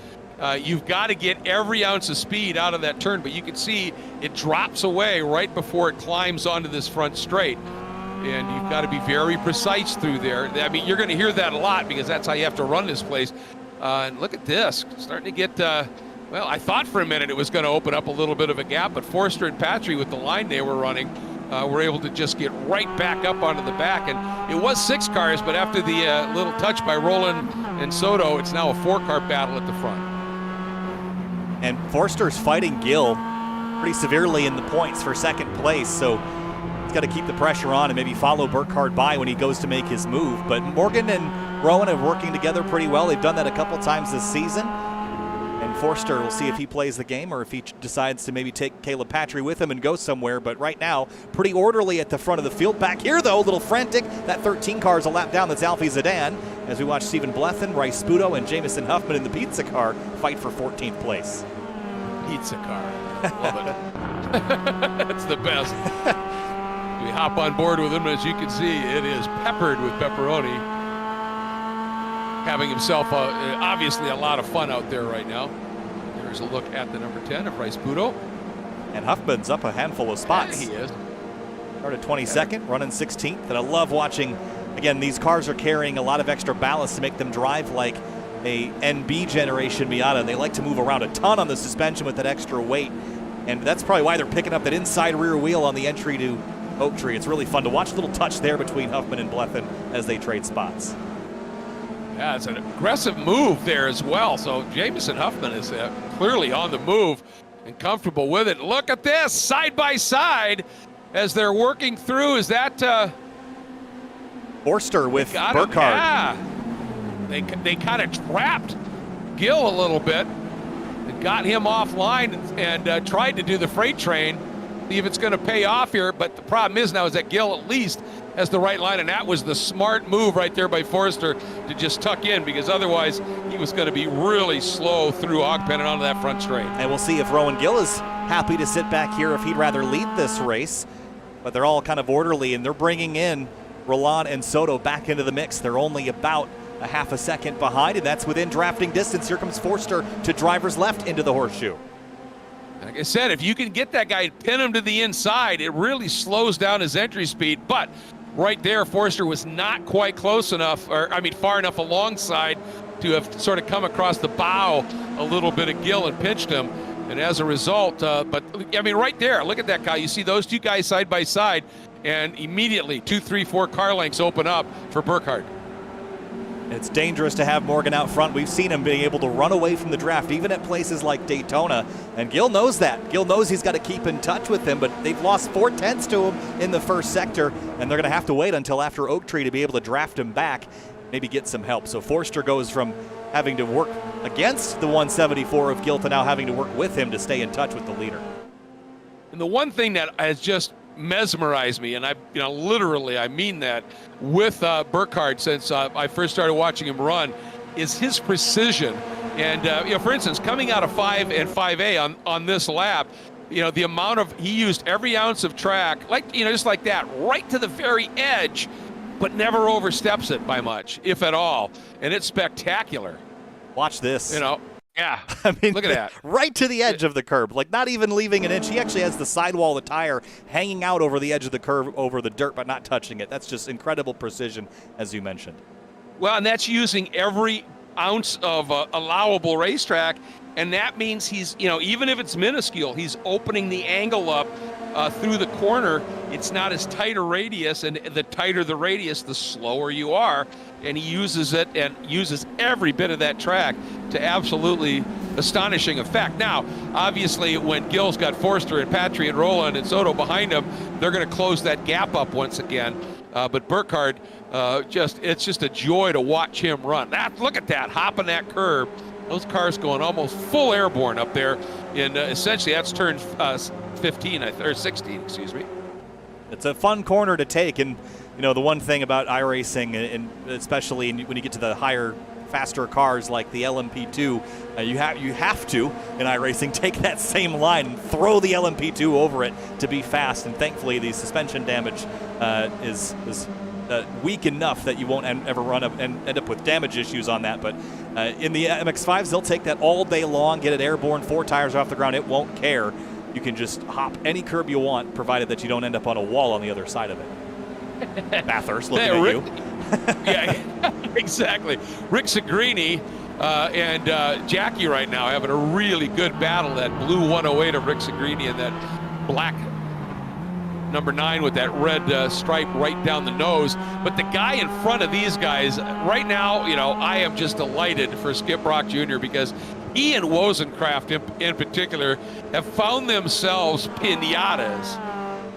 You've got to get every ounce of speed out of that turn, but you can see it drops away right before it climbs onto this front straight. And you've got to be very precise through there. I mean, you're going to hear that a lot because that's how you have to run this place. And look at this, starting to get, well, I thought for a minute it was going to open up a little bit of a gap, but Forster and Patry with the line they were running were able to just get right back up onto the back. And it was 6 cars, but after the little touch by Roland and Soto, it's now a 4-car battle at the front. And Forster's fighting Gill pretty severely in the points for second place, so he's got to keep the pressure on and maybe follow Burkhardt by when he goes to make his move. But Morgan and Rowan are working together pretty well. They've done that a couple times this season. And Forster, will see if he plays the game or if he decides to maybe take Caleb Patry with him and go somewhere. But right now, pretty orderly at the front of the field. Back here, though, a little frantic. That 13 car is a lap down. That's Alfie Zidane. As we watch Stephen Blethen, Rice Sputo, and Jamison Huffman in the pizza car fight for 14th place. Pizza car. Love it. That's the best. We hop on board with him, as you can see, it is peppered with pepperoni. Having himself, obviously, a lot of fun out there right now. There's a look at the number 10 of Rice Sputo. And Huffman's up a handful of spots. Yeah, he is. Started 22nd, running 16th. And I love watching, again, these cars are carrying a lot of extra ballast to make them drive like a NB generation Miata. And they like to move around a ton on the suspension with that extra weight. And that's probably why they're picking up that inside rear wheel on the entry to Oak Tree. It's really fun to watch. A little touch there between Huffman and Blethen as they trade spots. Yeah, it's an aggressive move there as well. So Jamison Huffman is clearly on the move and comfortable with it. Look at this, side by side as they're working through. Is that Forster with Burkhardt? Yeah, they kind of trapped Gill a little bit and got him offline and tried to do the freight train, see if it's going to pay off here. But the problem is now is that Gill at least has the right line, and that was the smart move right there by Forster to just tuck in, because otherwise he was going to be really slow through Ogpen and onto that front straight. And we'll see if Rowan Gill is happy to sit back here, if he'd rather lead this race. But they're all kind of orderly, and they're bringing in Roland and Soto back into the mix. They're only about a half a second behind, and that's within drafting distance. Here comes Forster to driver's left into the horseshoe. Like I said, if you can get that guy, pin him to the inside, it really slows down his entry speed. But right there, Forster was not quite close enough, far enough alongside to have sort of come across the bow a little bit of Gill and pinched him. And as a result, right there, look at that, Kyle. You see those two guys side by side, and immediately 2, 3, 4 car lengths open up for Burkhardt. It's dangerous to have Morgan out front. We've seen him being able to run away from the draft, even at places like Daytona. And Gill knows that. Gill knows he's got to keep in touch with him, but they've lost 4/10 to him in the first sector, and they're going to have to wait until after Oak Tree to be able to draft him back, maybe get some help. So Forster goes from having to work against the 174 of Gill to now having to work with him to stay in touch with the leader. And the one thing that has just mesmerized me, and I mean that, with Burkhardt since I first started watching him run, is his precision. And for instance, coming out of 5 and 5A on this lap, the amount of, he used every ounce of track, just like that, right to the very edge, but never oversteps it by much, if at all. And it's spectacular. Watch this. Yeah, I mean, look at that. Right to the edge of the curb, like not even leaving an inch. He actually has the sidewall of the tire hanging out over the edge of the curb over the dirt, but not touching it. That's just incredible precision, as you mentioned. Well, and that's using every ounce of allowable racetrack, and that means he's, even if it's minuscule, he's opening the angle up through the corner. It's not as tight a radius, and the tighter the radius, the slower you are, and he uses it and uses every bit of that track to absolutely astonishing effect. Now, obviously, when Gill's got Forster and Patry and Roland and Soto behind him, they're going to close that gap up once again. But Burkhardt, it's just a joy to watch him run. Look at that, hopping that curb. Those cars going almost full airborne up there. In essentially, that's turn 15, or 16, excuse me. It's a fun corner to take, and the one thing about iRacing, and especially when you get to the higher faster cars like the LMP2, you have to, in iRacing, take that same line and throw the LMP2 over it to be fast. And thankfully, the suspension damage is weak enough that you won't ever run up and end up with damage issues on that. But in the MX-5s, they'll take that all day long, get it airborne, 4 tires off the ground. It won't care. You can just hop any curb you want, provided that you don't end up on a wall on the other side of it. Bathurst looking at you. Yeah, exactly. Rick Segrini and Jackie right now having a really good battle. That blue 108 of Rick Segrini and that black number 9 with that red stripe right down the nose. But the guy in front of these guys right now, you know, I am just delighted for Skip Brock Jr. because he and Wozencraft in particular have found themselves pinatas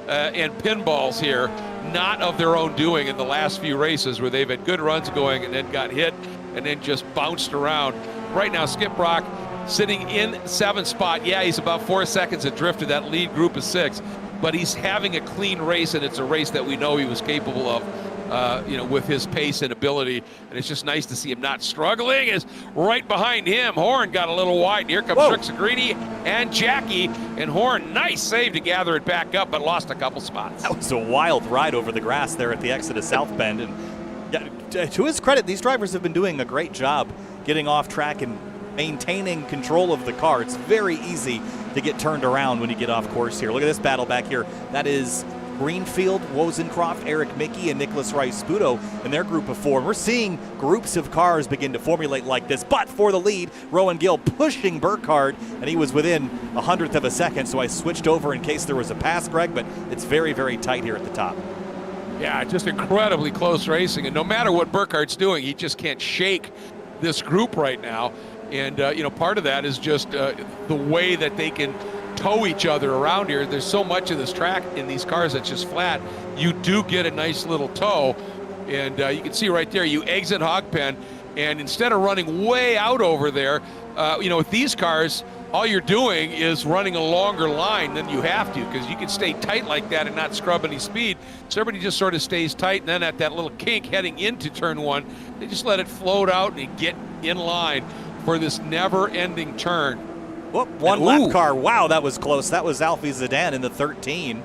and pinballs here, not of their own doing in the last few races where they've had good runs going and then got hit and then just bounced around. Right now, Skip Brock sitting in 7th spot. Yeah, he's about 4 seconds adrift of that lead group of 6, but he's having a clean race, and it's a race that we know he was capable of, you know, with his pace and ability. And it's just nice to see him not struggling. As right behind him, Horn got a little wide. And here comes Rick Segrini and Jackie. And Horn, nice save to gather it back up, but lost a couple spots. That was a wild ride over the grass there at the exit of South Bend. And yeah, to his credit, these drivers have been doing a great job getting off track and maintaining control of the car. It's very easy to get turned around when you get off course here. Look at this battle back here. That is Greenfield, Wozencroft, Eric Mickey, and Nicholas Rice-Sputo in their group of 4. And we're seeing groups of cars begin to formulate like this. But for the lead, Rowan Gill pushing Burkhardt, and he was within 100th of a second, so I switched over in case there was a pass, Greg, but it's very, very tight here at the top. Yeah, just incredibly close racing. And no matter what Burkhardt's doing, he just can't shake this group right now. And, you know, part of that is just the way that they can tow each other around here. There's so much of this track in these cars that's just flat. You do get a nice little tow. And you can see right there, you exit hog pen, and instead of running way out over there, you know, with these cars, all you're doing is running a longer line than you have to, because you can stay tight like that and not scrub any speed. So everybody just sort of stays tight, and then at that little kink heading into turn 1, they just let it float out and get in line for this never-ending turn. Whoop, one lap car. Wow, that was close. That was Alfie Zidane in the 13.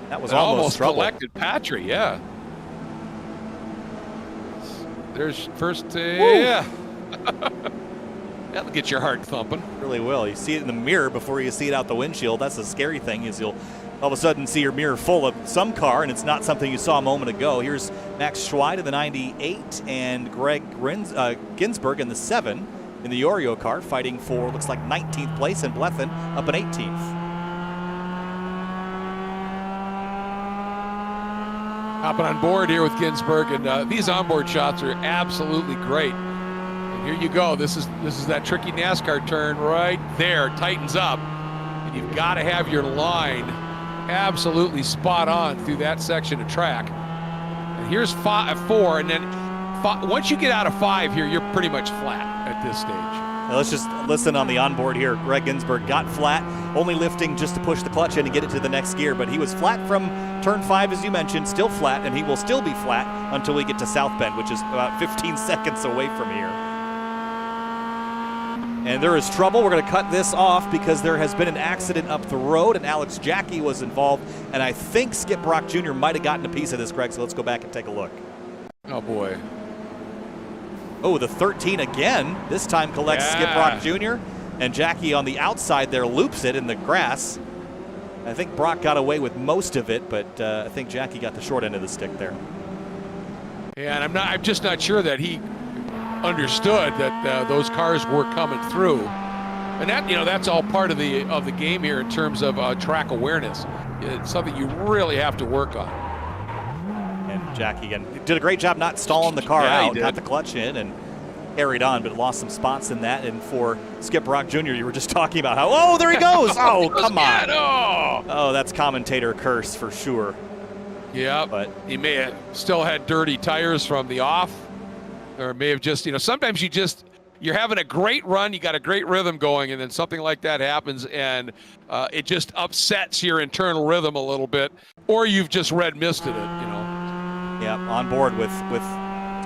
That was almost trouble. Collected Patry, yeah. There's first, yeah. That'll get your heart thumping. Really will. You see it in the mirror before you see it out the windshield. That's the scary thing, is you'll all of a sudden see your mirror full of some car, and it's not something you saw a moment ago. Here's Max Schweid in the 98 and Greg Ginsburg in the 7 in the Oreo car, fighting for, looks like 19th place, and Blethen up in 18th. Hopping on board here with Ginsburg, and these onboard shots are absolutely great. And here you go. This is that tricky NASCAR turn right there. Tightens up, and you've got to have your line absolutely spot on through that section of track. And here's 4, and then once you get out of 5 here, you're pretty much flat at this stage. Now let's just listen on the onboard here. Greg Ginsburg got flat, only lifting just to push the clutch in and get it to the next gear, but he was flat from turn 5, as you mentioned, still flat, and he will still be flat until we get to South Bend, which is about 15 seconds away from here. And there is trouble. We're going to cut this off because there has been an accident up the road, and Alex Jackie was involved, and I think Skip Brock Jr. might have gotten a piece of this, Greg, so let's go back and take a look. Oh, boy. Oh, the 13 again. This time collects Skip Brock Jr. And Jackie on the outside there loops it in the grass. I think Brock got away with most of it, but I think Jackie got the short end of the stick there. Yeah, and I'm just not sure that he understood that those cars were coming through. And that, you know, that's all part of the game here in terms of track awareness. It's something you really have to work on. And Jackie again did a great job not stalling the car out, got the clutch in and carried on, but lost some spots in that. And for Skip Brock Jr., you were just talking about how, oh, there he goes. Oh, come on. Oh, that's commentator curse for sure. Yeah, but he may have still had dirty tires from the off, or may have just, you know, sometimes you're having a great run, you got a great rhythm going, and then something like that happens, and it just upsets your internal rhythm a little bit, or you've just red misted it, you know. Yeah, on board with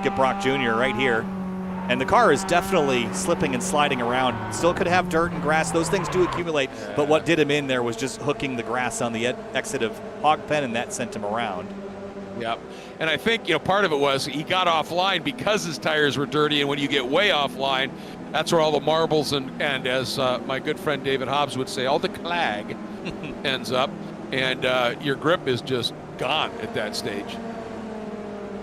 Skip Brock Jr. right here. And the car is definitely slipping and sliding around. Still could have dirt and grass. Those things do accumulate. But what did him in there was just hooking the grass on the exit of Hog Pen, and that sent him around. Yep. And I think, part of it was he got offline because his tires were dirty. And when you get way offline, that's where all the marbles and as my good friend David Hobbs would say, all the clag ends up. And your grip is just gone at that stage.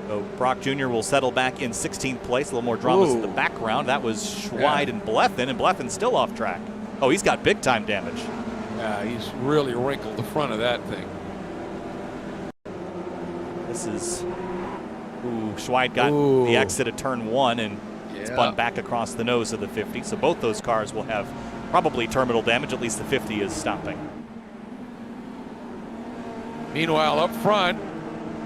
So Brock Jr. will settle back in 16th place. A little more dramas in the background. That was Schweid and Blethen's still off track. Oh, he's got big time damage. Yeah, he's really wrinkled the front of that thing. This is, Schweid got the exit of turn 1 and spun back across the nose of the 50. So both those cars will have probably terminal damage. At least the 50 is stopping. Meanwhile, up front,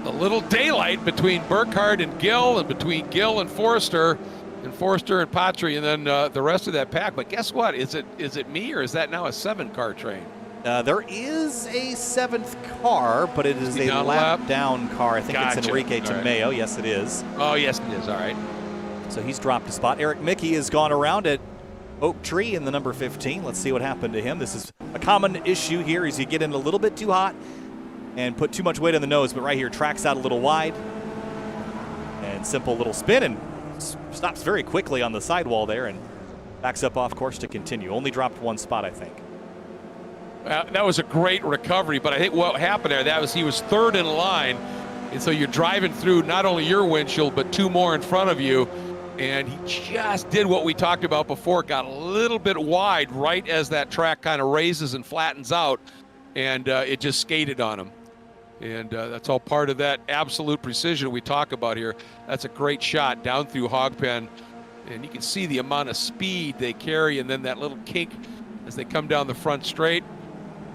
a little daylight between Burkhardt and Gill, and between Gill and Forster and Patry, and then the rest of that pack. But guess what? Is it me, or is that now a 7-car train? There is a 7th car, but it is a lap down car. I think it's Enrique Tamayo. Right. Yes, it is. Oh, yes, it is. All right. So he's dropped a spot. Eric Mickey has gone around at Oak Tree in the number 15. Let's see what happened to him. This is a common issue here, is you get in a little bit too hot and put too much weight on the nose, but right here tracks out a little wide, and simple little spin, and stops very quickly on the sidewall there and backs up off course to continue. Only dropped 1 spot, I think. That was a great recovery, but I think what happened there, that was he was 3rd in line, and so you're driving through not only your windshield, but 2 more in front of you, and he just did what we talked about before, got a little bit wide right as that track kind of raises and flattens out, and it just skated on him. And that's all part of that absolute precision we talk about here. That's a great shot down through Hog Pen. And you can see the amount of speed they carry, and then that little kink as they come down the front straight.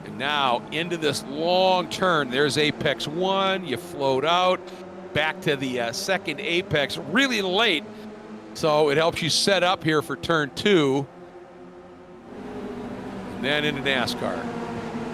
And now into this long turn. There's Apex 1. You float out back to the second apex really late. So it helps you set up here for turn 2. And then into NASCAR.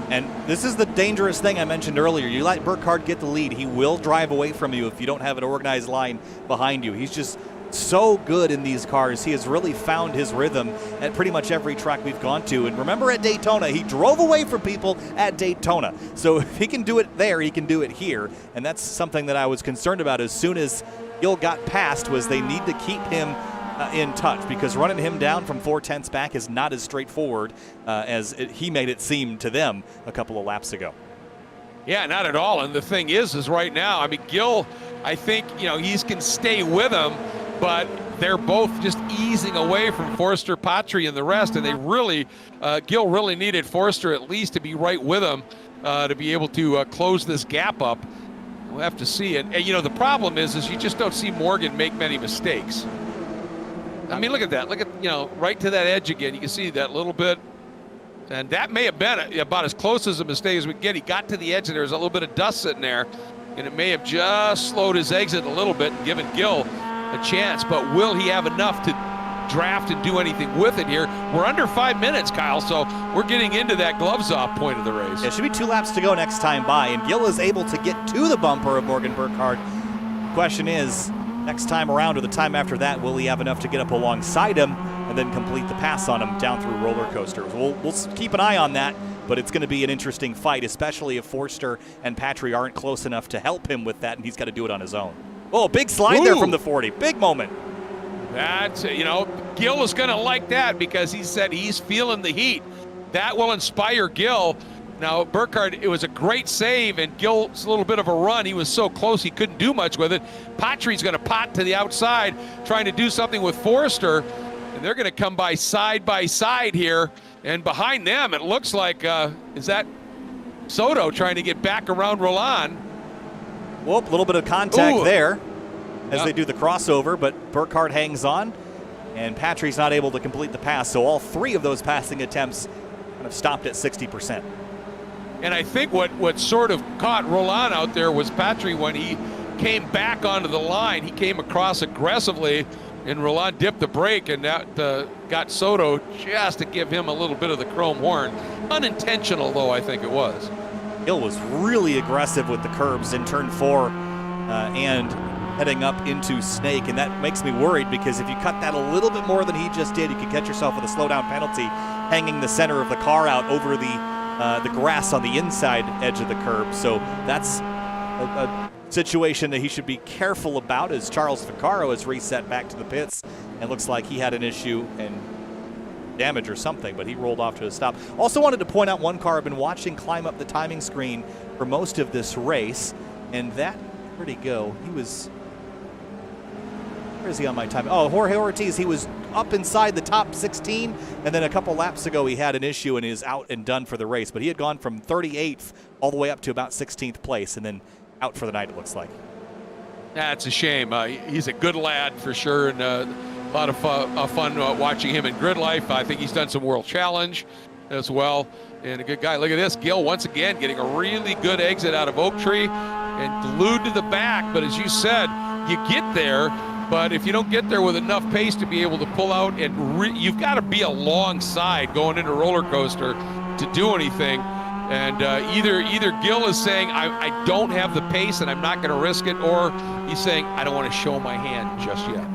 And this is the dangerous thing I mentioned earlier. You let Burkhardt get the lead, he will drive away from you if you don't have an organized line behind you. He's just so good in these cars. He has really found his rhythm at pretty much every track we've gone to. And remember at Daytona, he drove away from people at Daytona. So if he can do it there, he can do it here. And that's something that I was concerned about as soon as Gill got past, was they need to keep him in touch, because running him down from 4/10 back is not as straightforward as he made it seem to them a couple of laps ago. Yeah, not at all. And the thing is right now, I mean, Gill, I think, he can stay with him, but they're both just easing away from Forster, Patry, and the rest. And they really, Gill really needed Forster at least to be right with him to be able to close this gap up. We'll have to see. And the problem is you just don't see Morgan make many mistakes. I mean, look at that. Look at, right to that edge again. You can see that little bit. And that may have been about as close as a mistake as we get. He got to the edge, and there was a little bit of dust sitting there. And it may have just slowed his exit a little bit and given Gill a chance. But will he have enough to draft and do anything with it here? We're under 5 minutes, Kyle, so we're getting into that gloves-off point of the race. Yeah, it should be 2 laps to go next time by. And Gill is able to get to the bumper of Morgan Burkhardt. The question is, next time around or the time after that, will he have enough to get up alongside him and then complete the pass on him down through roller coasters? We'll keep an eye on that, but it's going to be an interesting fight, especially if Forster and Patry aren't close enough to help him with that, and he's got to do it on his own. Oh, big slide there from the 40. Big moment. That's, Gill is going to like that, because he said he's feeling the heat. That will inspire Gill. Now, Burkhardt, it was a great save, and Gill's a little bit of a run. He was so close he couldn't do much with it. Patry's going to pot to the outside, trying to do something with Forster, and they're going to come by side here. And behind them, it looks like, is that Soto trying to get back around Roland? Whoop, a little bit of contact there as they do the crossover, but Burkhardt hangs on, and Patry's not able to complete the pass. So all 3 of those passing attempts kind of stopped at 60%. And I think what sort of caught Roland out there was Patry when he came back onto the line. He came across aggressively, and Roland dipped the brake, and that got Soto just to give him a little bit of the chrome horn. Unintentional, though, I think it was. Gill was really aggressive with the curbs in turn 4 and heading up into Snake, and that makes me worried because if you cut that a little bit more than he just did, you could catch yourself with a slowdown penalty, hanging the center of the car out over the grass on the inside edge of the curb. So that's a situation that he should be careful about, as Charles Vaccaro has reset back to the pits, and looks like he had an issue and damage or something, but he rolled off to a stop. Also wanted to point out one car I've been watching climb up the timing screen for most of this race, and that, where'd he go? He was, where is he on my time? Oh, Jorge Ortiz, he was up inside the top 16, and then a couple laps ago he had an issue and is out and done for the race, but he had gone from 38th all the way up to about 16th place, and then out for the night, it looks like. That's a shame. He's a good lad for sure, and a lot of fun watching him in grid life. I think he's done some World Challenge as well, and a good guy. Look at this, Gil once again getting a really good exit out of Oak Tree and glued to the back. But as you said, you get there, but if you don't get there with enough pace to be able to pull out, and you've got to be alongside going into roller coaster to do anything. And either Gil is saying, I don't have the pace and I'm not going to risk it, or he's saying, I don't want to show my hand just yet.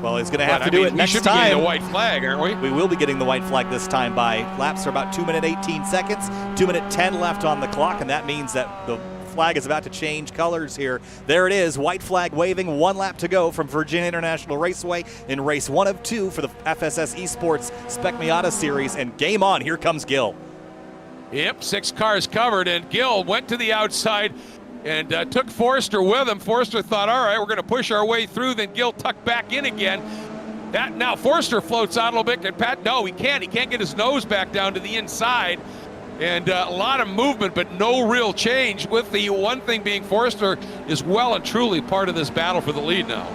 Well, he's going to have to do it next time. We should be getting the white flag, aren't we? We will be getting the white flag this time. By laps are about 2 minute 18 seconds, 2 minute 10 left on the clock, and that means that the flag is about to change colors here. There it is, white flag waving, 1 lap to go from Virginia International Raceway in race 1 of 2 for the FSS Esports Spec Miata series, and game on, here comes Gil. Yep, 6 cars covered, and Gil went to the outside and took Forster with him. Forster thought, all right, we're going to push our way through. Then Gil tucked back in again. Now Forster floats out a little bit. And Pat, no, he can't. He can't get his nose back down to the inside. And a lot of movement, but no real change. With the one thing being, Forster is well and truly part of this battle for the lead now.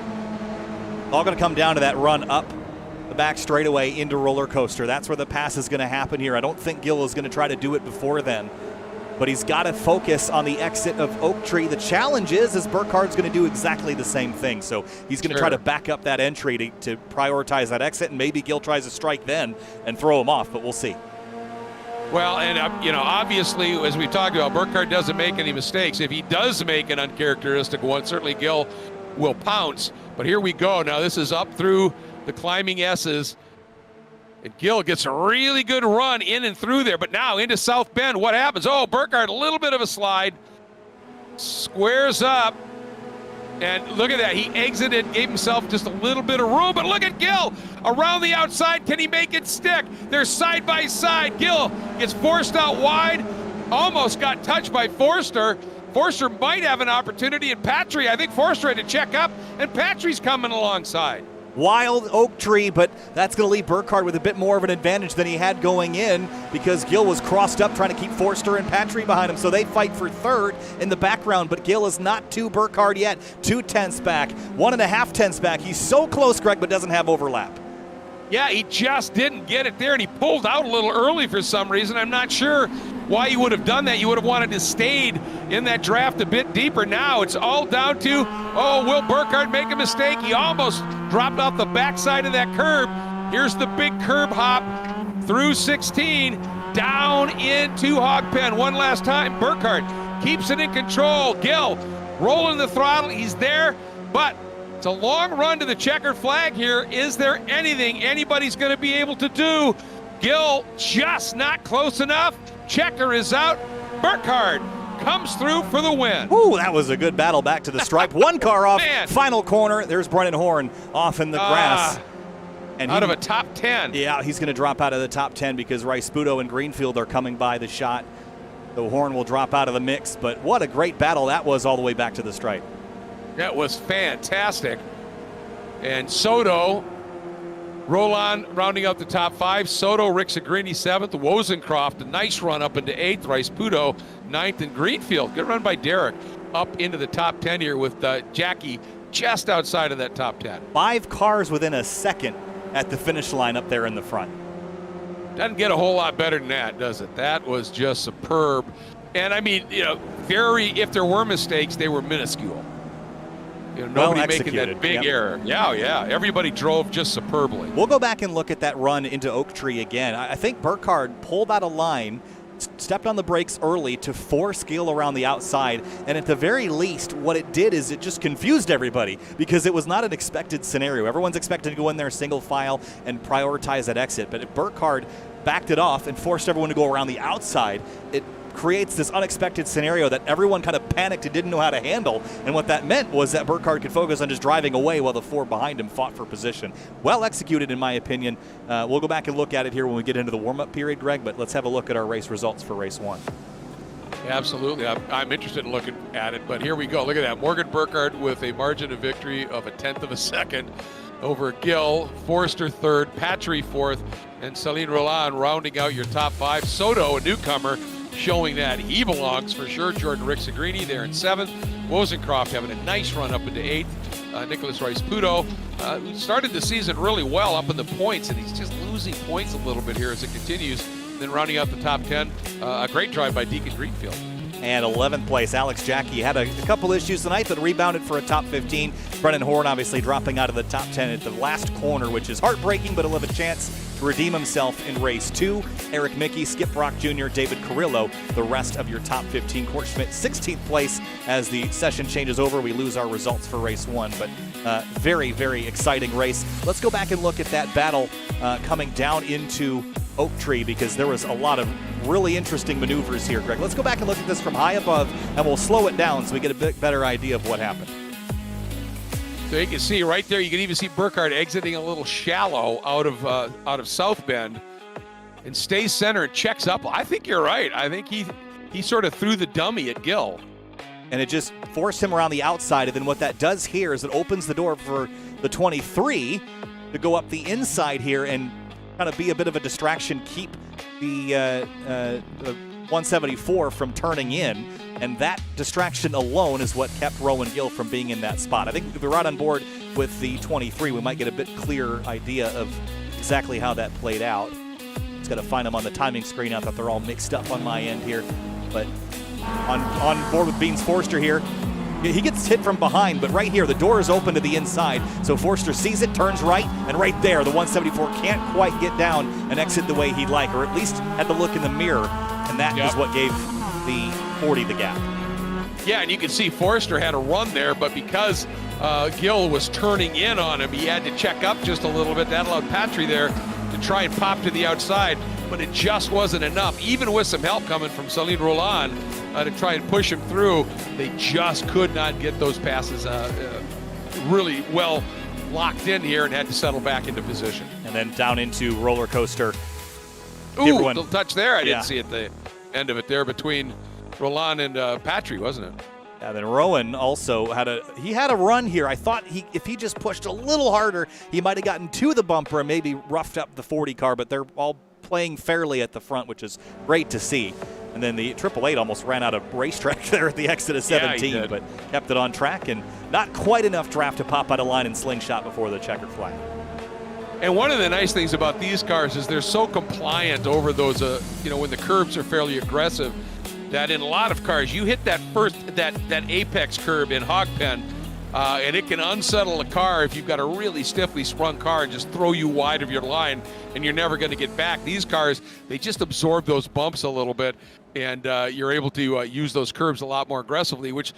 All going to come down to that run up the back straightaway into roller coaster. That's where the pass is going to happen here. I don't think Gil is going to try to do it before then, but he's got to focus on the exit of Oak Tree. The challenge is Burkhardt's going to do exactly the same thing, so he's going to try to back up that entry to prioritize that exit, and maybe Gil tries to strike then and throw him off, but we'll see. Well, and obviously, as we talked about, Burkhardt doesn't make any mistakes. If he does make an uncharacteristic one, certainly Gil will pounce. But here we go. Now this is up through the climbing S's, and Gil gets a really good run in and through there. But now into South Bend, what happens? Oh, Burkhardt, a little bit of a slide, squares up, and look at that. He exited, gave himself just a little bit of room, but look at Gil around the outside. Can he make it stick? They're side by side. Gil gets forced out wide, almost got touched by Forster. Forster might have an opportunity, and Patry, I think Forster had to check up, and Patry's coming alongside. Wild Oak Tree, but that's going to leave Burkhardt with a bit more of an advantage than he had going in, because Gil was crossed up trying to keep Forster and Patry behind him, so they fight for third in the background, but Gil is not to Burkhardt yet. 2 tenths back, 1.5 tenths back. He's so close, Greg, but doesn't have overlap. Yeah, he just didn't get it there, and he pulled out a little early for some reason. I'm not sure why you would have done that. You would have wanted to stayed in that draft a bit deeper. Now it's all down to, will Burkhardt make a mistake? He almost dropped off the backside of that curb. Here's the big curb hop through 16, down into Hog Pen one last time. Burkhardt keeps it in control. Gil rolling the throttle. He's there, but it's a long run to the checkered flag here. Is there anything anybody's going to be able to do? Gil just not close enough. Checker is out. Burkhardt comes through for the win. Ooh, that was a good battle back to the stripe. One car off, final corner. There's Brennan Horn off in the grass. And out of a top 10. Yeah, he's going to drop out of the top 10 because Rice Sputo and Greenfield are coming by the shot. So Horn will drop out of the mix, but what a great battle that was all the way back to the stripe. That was fantastic. And Soto, Roland rounding out the top 5. Soto, Rick Sagrini 7th. Wozencroft, a nice run up into 8th. Rice Puto 9th. And Greenfield, good run by Derek, up into the top 10 here with Jackie just outside of that top 10. 5 cars within a second at the finish line up there in the front. Doesn't get a whole lot better than that, does it? That was just superb. And I mean, if there were mistakes, they were minuscule. Nobody making that big error. Yeah. Everybody drove just superbly. We'll go back and look at that run into Oak Tree again. I think Burkhardt pulled out a line stepped on the brakes early to force Gill around the outside, and at the very least, what it did is it just confused everybody because it was not an expected scenario. Everyone's expected to go in there single file and prioritize that exit, but if Burkhardt backed it off and forced everyone to go around the outside, it creates this unexpected scenario that everyone kind of panicked and didn't know how to handle. And what that meant was that Burkhardt could focus on just driving away while the four behind him fought for position. Well executed, in my opinion. We'll go back and look at it here when we get into the warm-up period, Greg, but let's have a look at our race results for race 1. Absolutely. I'm interested in looking at it, but here we go. Look at that. Morgan Burkhardt with a margin of victory of 1/10 of a second over Gill, Forster third, Patry fourth, and Celine Roland rounding out your top 5. Soto, a newcomer, showing that he belongs for sure. Jordan Rixagrini there in 7th. Wozencroft having a nice run up into 8th. Nicholas Rice-Puto started the season really well up in the points, and he's just losing points a little bit here as it continues. Then rounding out the top 10, a great drive by Deacon Greenfield. And 11th place, Alex Jackie had a couple issues tonight, but rebounded for a top 15. Brennan Horn obviously dropping out of the top 10 at the last corner, which is heartbreaking, but he'll have a chance to redeem himself in race 2. Eric Mickey, Skip Brock Jr., David Carrillo, the rest of your top 15. Court Schmidt, 16th place. As the session changes over, we lose our results for race 1, but very, very exciting race. Let's go back and look at that battle coming down into Oak Tree, because there was a lot of really interesting maneuvers here, Greg. Let's go back and look at this from high above, and we'll slow it down so we get a bit better idea of what happened. So you can see right there, you can even see Burkhardt exiting a little shallow out of South Bend and stays center and checks up. I think you're right. I think he sort of threw the dummy at Gill. And it just forced him around the outside, and then what that does here is it opens the door for the 23 to go up the inside here and kind of be a bit of a distraction, keep the 174 from turning in, and that distraction alone is what kept Rowan Gill from being in that spot. I think if we're right on board with the 23, we might get a bit clearer idea of exactly how that played out. Just got to find them on the timing screen. I thought they're all mixed up on my end here, but on board with Beans Forster here. He gets hit from behind, but right here, the door is open to the inside. So Forster sees it, turns right, and right there, the 174 can't quite get down and exit the way he'd like, or at least had to look in the mirror, and that is what gave the 40 the gap. Yeah, and you can see Forster had a run there, but because Gill was turning in on him, he had to check up just a little bit. That allowed Patry there to try and pop to the outside, but it just wasn't enough. Even with some help coming from Celine Roland to try and push him through, they just could not get those passes really well locked in here and had to settle back into position. And then down into roller coaster. Ooh, little touch there. I didn't see at the end of it there between Roland and Patry, wasn't it? Yeah, then Rowan also had a run here. I thought if he just pushed a little harder, he might have gotten to the bumper and maybe roughed up the 40 car, but they're all playing fairly at the front, which is great to see. And then the 888 almost ran out of racetrack there at the exit of 17, but kept it on track, and not quite enough draft to pop out of line and slingshot before the checkered flag. And one of the nice things about these cars is they're so compliant over those, when the curbs are fairly aggressive, that in a lot of cars, you hit that that apex curb in hog pen, and it can unsettle a car if you've got a really stiffly sprung car and just throw you wide of your line, and you're never going to get back. These cars, they just absorb those bumps a little bit, and you're able to use those curbs a lot more aggressively, which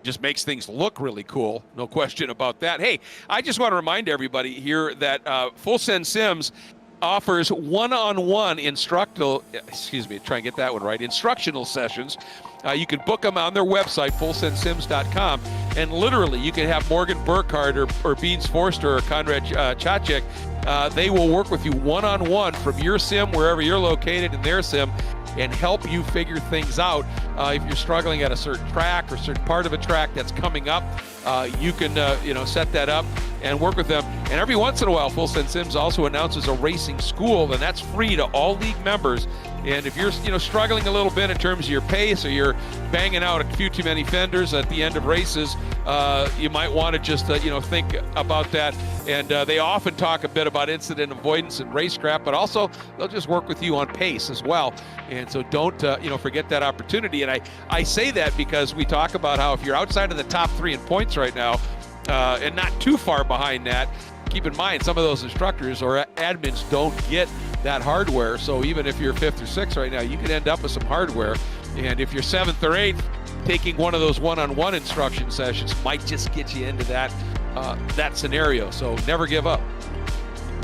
just makes things look really cool. No question about that. Hey, I just want to remind everybody here that Full Send Sims offers one-on-one instructional sessions. You can book them on their website, fullsendsims.com, and literally you can have Morgan Burkhardt or Beans Forster or Konrad Chacek. They will work with you one-on-one from your sim, wherever you're located, in their sim, and help you figure things out. If you're struggling at a certain track or certain part of a track that's coming up, you can set that up and work with them. And every once in a while, Full Send Sims also announces a racing school, and that's free to all league members. And if you're struggling a little bit in terms of your pace, or you're banging out a few too many fenders at the end of races, you might want to just think about that. And they often talk a bit about incident avoidance and racecraft, but also they'll just work with you on pace as well. And so don't forget that opportunity. And I say that because we talk about how if you're outside of the top 3 in points right now, and not too far behind that, keep in mind some of those instructors or admins don't get that hardware. So even if you're 5th or 6th right now, you could end up with some hardware. And if you're 7th or 8th, taking one of those one-on-one instruction sessions might just get you into that scenario. So never give up.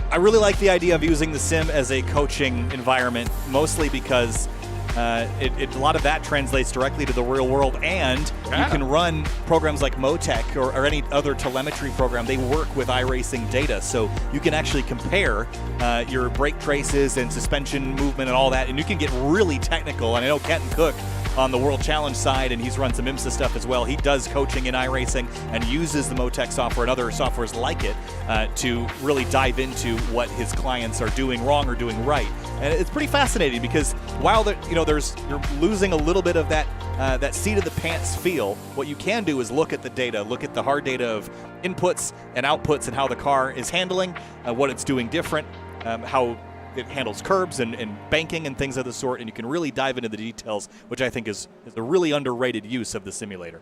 I really like the idea of using the sim as a coaching environment, mostly because a lot of that translates directly to the real world, and you can run programs like Motec or any other telemetry program. They work with iRacing data, so you can actually compare your brake traces and suspension movement and all that, and you can get really technical. And I know Kenton Cook on the World Challenge side, and he's run some IMSA stuff as well. He does coaching in iRacing and uses the Motec software and other softwares like it to really dive into what his clients are doing wrong or doing right. And it's pretty fascinating because while you're losing a little bit of that seat of the pants feel, what you can do is look at the data, look at the hard data of inputs and outputs and how the car is handling, what it's doing different, how it handles curbs and banking and things of the sort, and you can really dive into the details, which I think is a really underrated use of the simulator.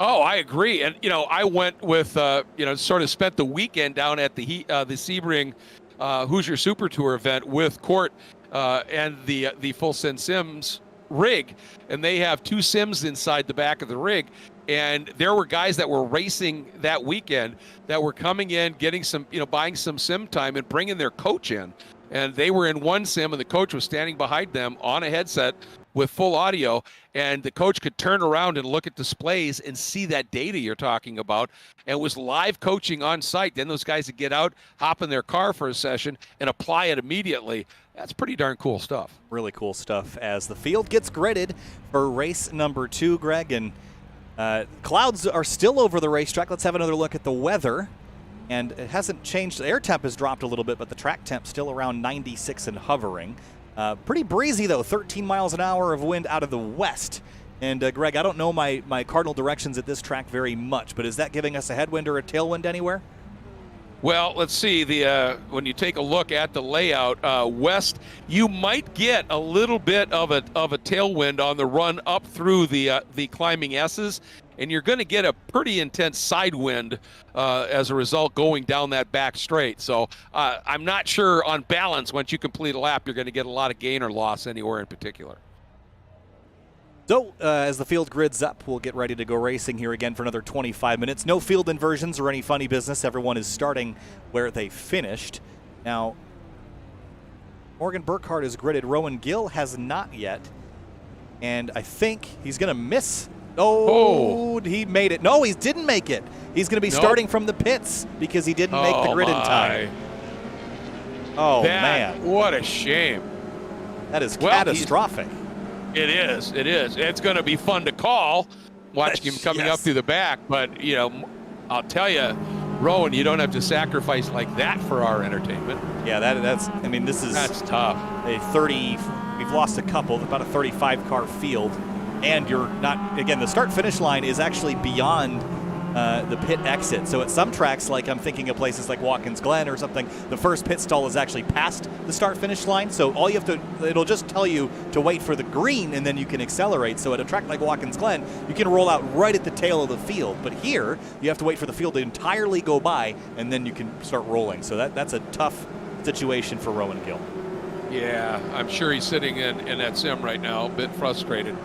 Oh, I agree. And, I went with, sort of spent the weekend down at the Sebring Hoosier Super Tour event with Court and the Full Send Sims rig, and they have 2 sims inside the back of the rig. And there were guys that were racing that weekend that were coming in, getting some, buying some sim time and bringing their coach in. And they were in one sim, and the coach was standing behind them on a headset with full audio, and the coach could turn around and look at displays and see that data you're talking about. And it was live coaching on site. Then those guys would get out, hop in their car for a session, and apply it immediately. That's pretty darn cool stuff. Really cool stuff as the field gets gridded for race number 2, Greg. And clouds are still over the racetrack. Let's have another look at the weather. And it hasn't changed. The air temp has dropped a little bit, but the track temp still around 96 and hovering. Pretty breezy, though, 13 miles an hour of wind out of the west. And, Greg, I don't know my cardinal directions at this track very much, but is that giving us a headwind or a tailwind anywhere? Well, let's see. When you take a look at the layout, west, you might get a little bit of a tailwind on the run up through the climbing S's, and you're going to get a pretty intense side wind as a result going down that back straight. So I'm not sure on balance once you complete a lap you're going to get a lot of gain or loss anywhere in particular. So as the field grids up, we'll get ready to go racing here again for another 25 minutes. No field inversions or any funny business. Everyone is starting where they finished. Now, Morgan Burkhardt is gridded. Rowan Gill has not yet. And I think he's going to miss. Oh, he made it. No, he didn't make it. He's going to be starting from the pits because he didn't make the grid in time. Oh, man. What a shame. That is catastrophic. It is. It's going to be fun to call, watching him coming up through the back. But, I'll tell you, Rowan, you don't have to sacrifice like that for our entertainment. Yeah, that's tough. A 30, we've lost a couple, about a 35-car field. And you're not, again, the start-finish line is actually beyond the pit exit. So at some tracks, like I'm thinking of places like Watkins Glen or something, the first pit stall is actually past the start-finish line. So all you have to, it'll just tell you to wait for the green and then you can accelerate. So at a track like Watkins Glen, you can roll out right at the tail of the field. But here, you have to wait for the field to entirely go by and then you can start rolling. So that's a tough situation for Rowan Gill. Yeah, I'm sure he's sitting in that sim right now, a bit frustrated.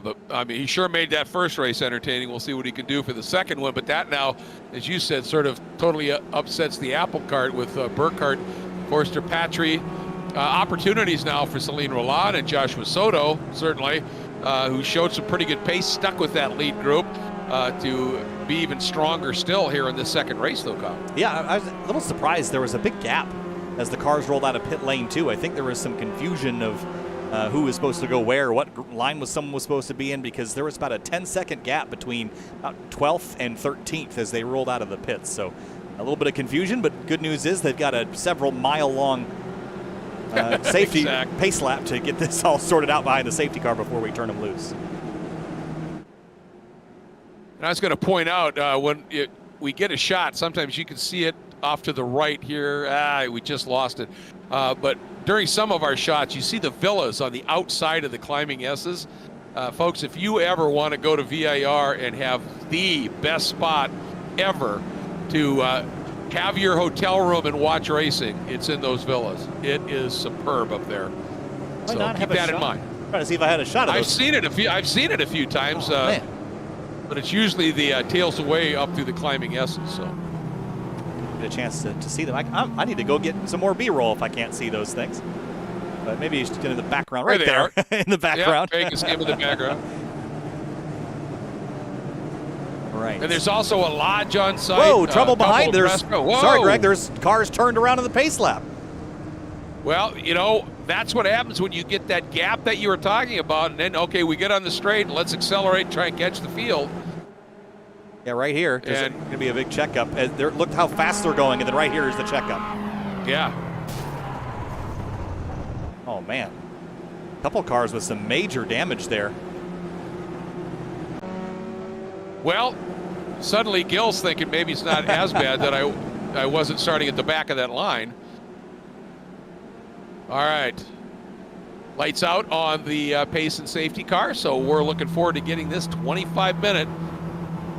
But, I mean, he sure made that first race entertaining. We'll see what he can do for the second one. But that now, as you said, sort of totally upsets the apple cart with Burkhardt, Forster Patry. Opportunities now for Celine Roland and Joshua Soto, certainly, who showed some pretty good pace, stuck with that lead group to be even stronger still here in this second race, though, Kyle. Yeah, I was a little surprised there was a big gap as the cars rolled out of pit lane 2. I think there was some confusion of who was supposed to go where, what line someone was supposed to be in, because there was about a 10-second gap between about 12th and 13th as they rolled out of the pits. So a little bit of confusion, but good news is they've got a several mile-long safety pace lap to get this all sorted out behind the safety car before we turn them loose. And I was going to point out, when we get a shot, sometimes you can see it off to the right here. We just lost it. But during some of our shots, you see the villas on the outside of the climbing S's. Folks, if you ever want to go to VIR and have the best spot ever to have your hotel room and watch racing, it's in those villas. It is superb up there. So keep that in mind. Trying to see if I had a shot of I've those. seen it a few times, Man. but it's usually the tails away up through the climbing S's. So Get a chance to see them. I need to go get some more B-roll if I can't see those things. But maybe it's just in the background, right there, in the background. Yeah, Vegas game in the background. Right. And there's also a lodge on site. Whoa, trouble behind. Sorry, Greg. There's There's cars turned around in the pace lap. Well, you know, that's what happens when you get that gap that you were talking about, and then, okay, we get on the straight, and let's accelerate and try and catch the field. Yeah, right here. There's going to be a big checkup. Look how fast they're going, and then right here is the checkup. Yeah. Oh, man. A couple cars with some major damage there. Well, suddenly Gil's thinking maybe it's not as bad that I wasn't starting at the back of that line. All right. Lights out on the pace and safety car, so we're looking forward to getting this 25-minute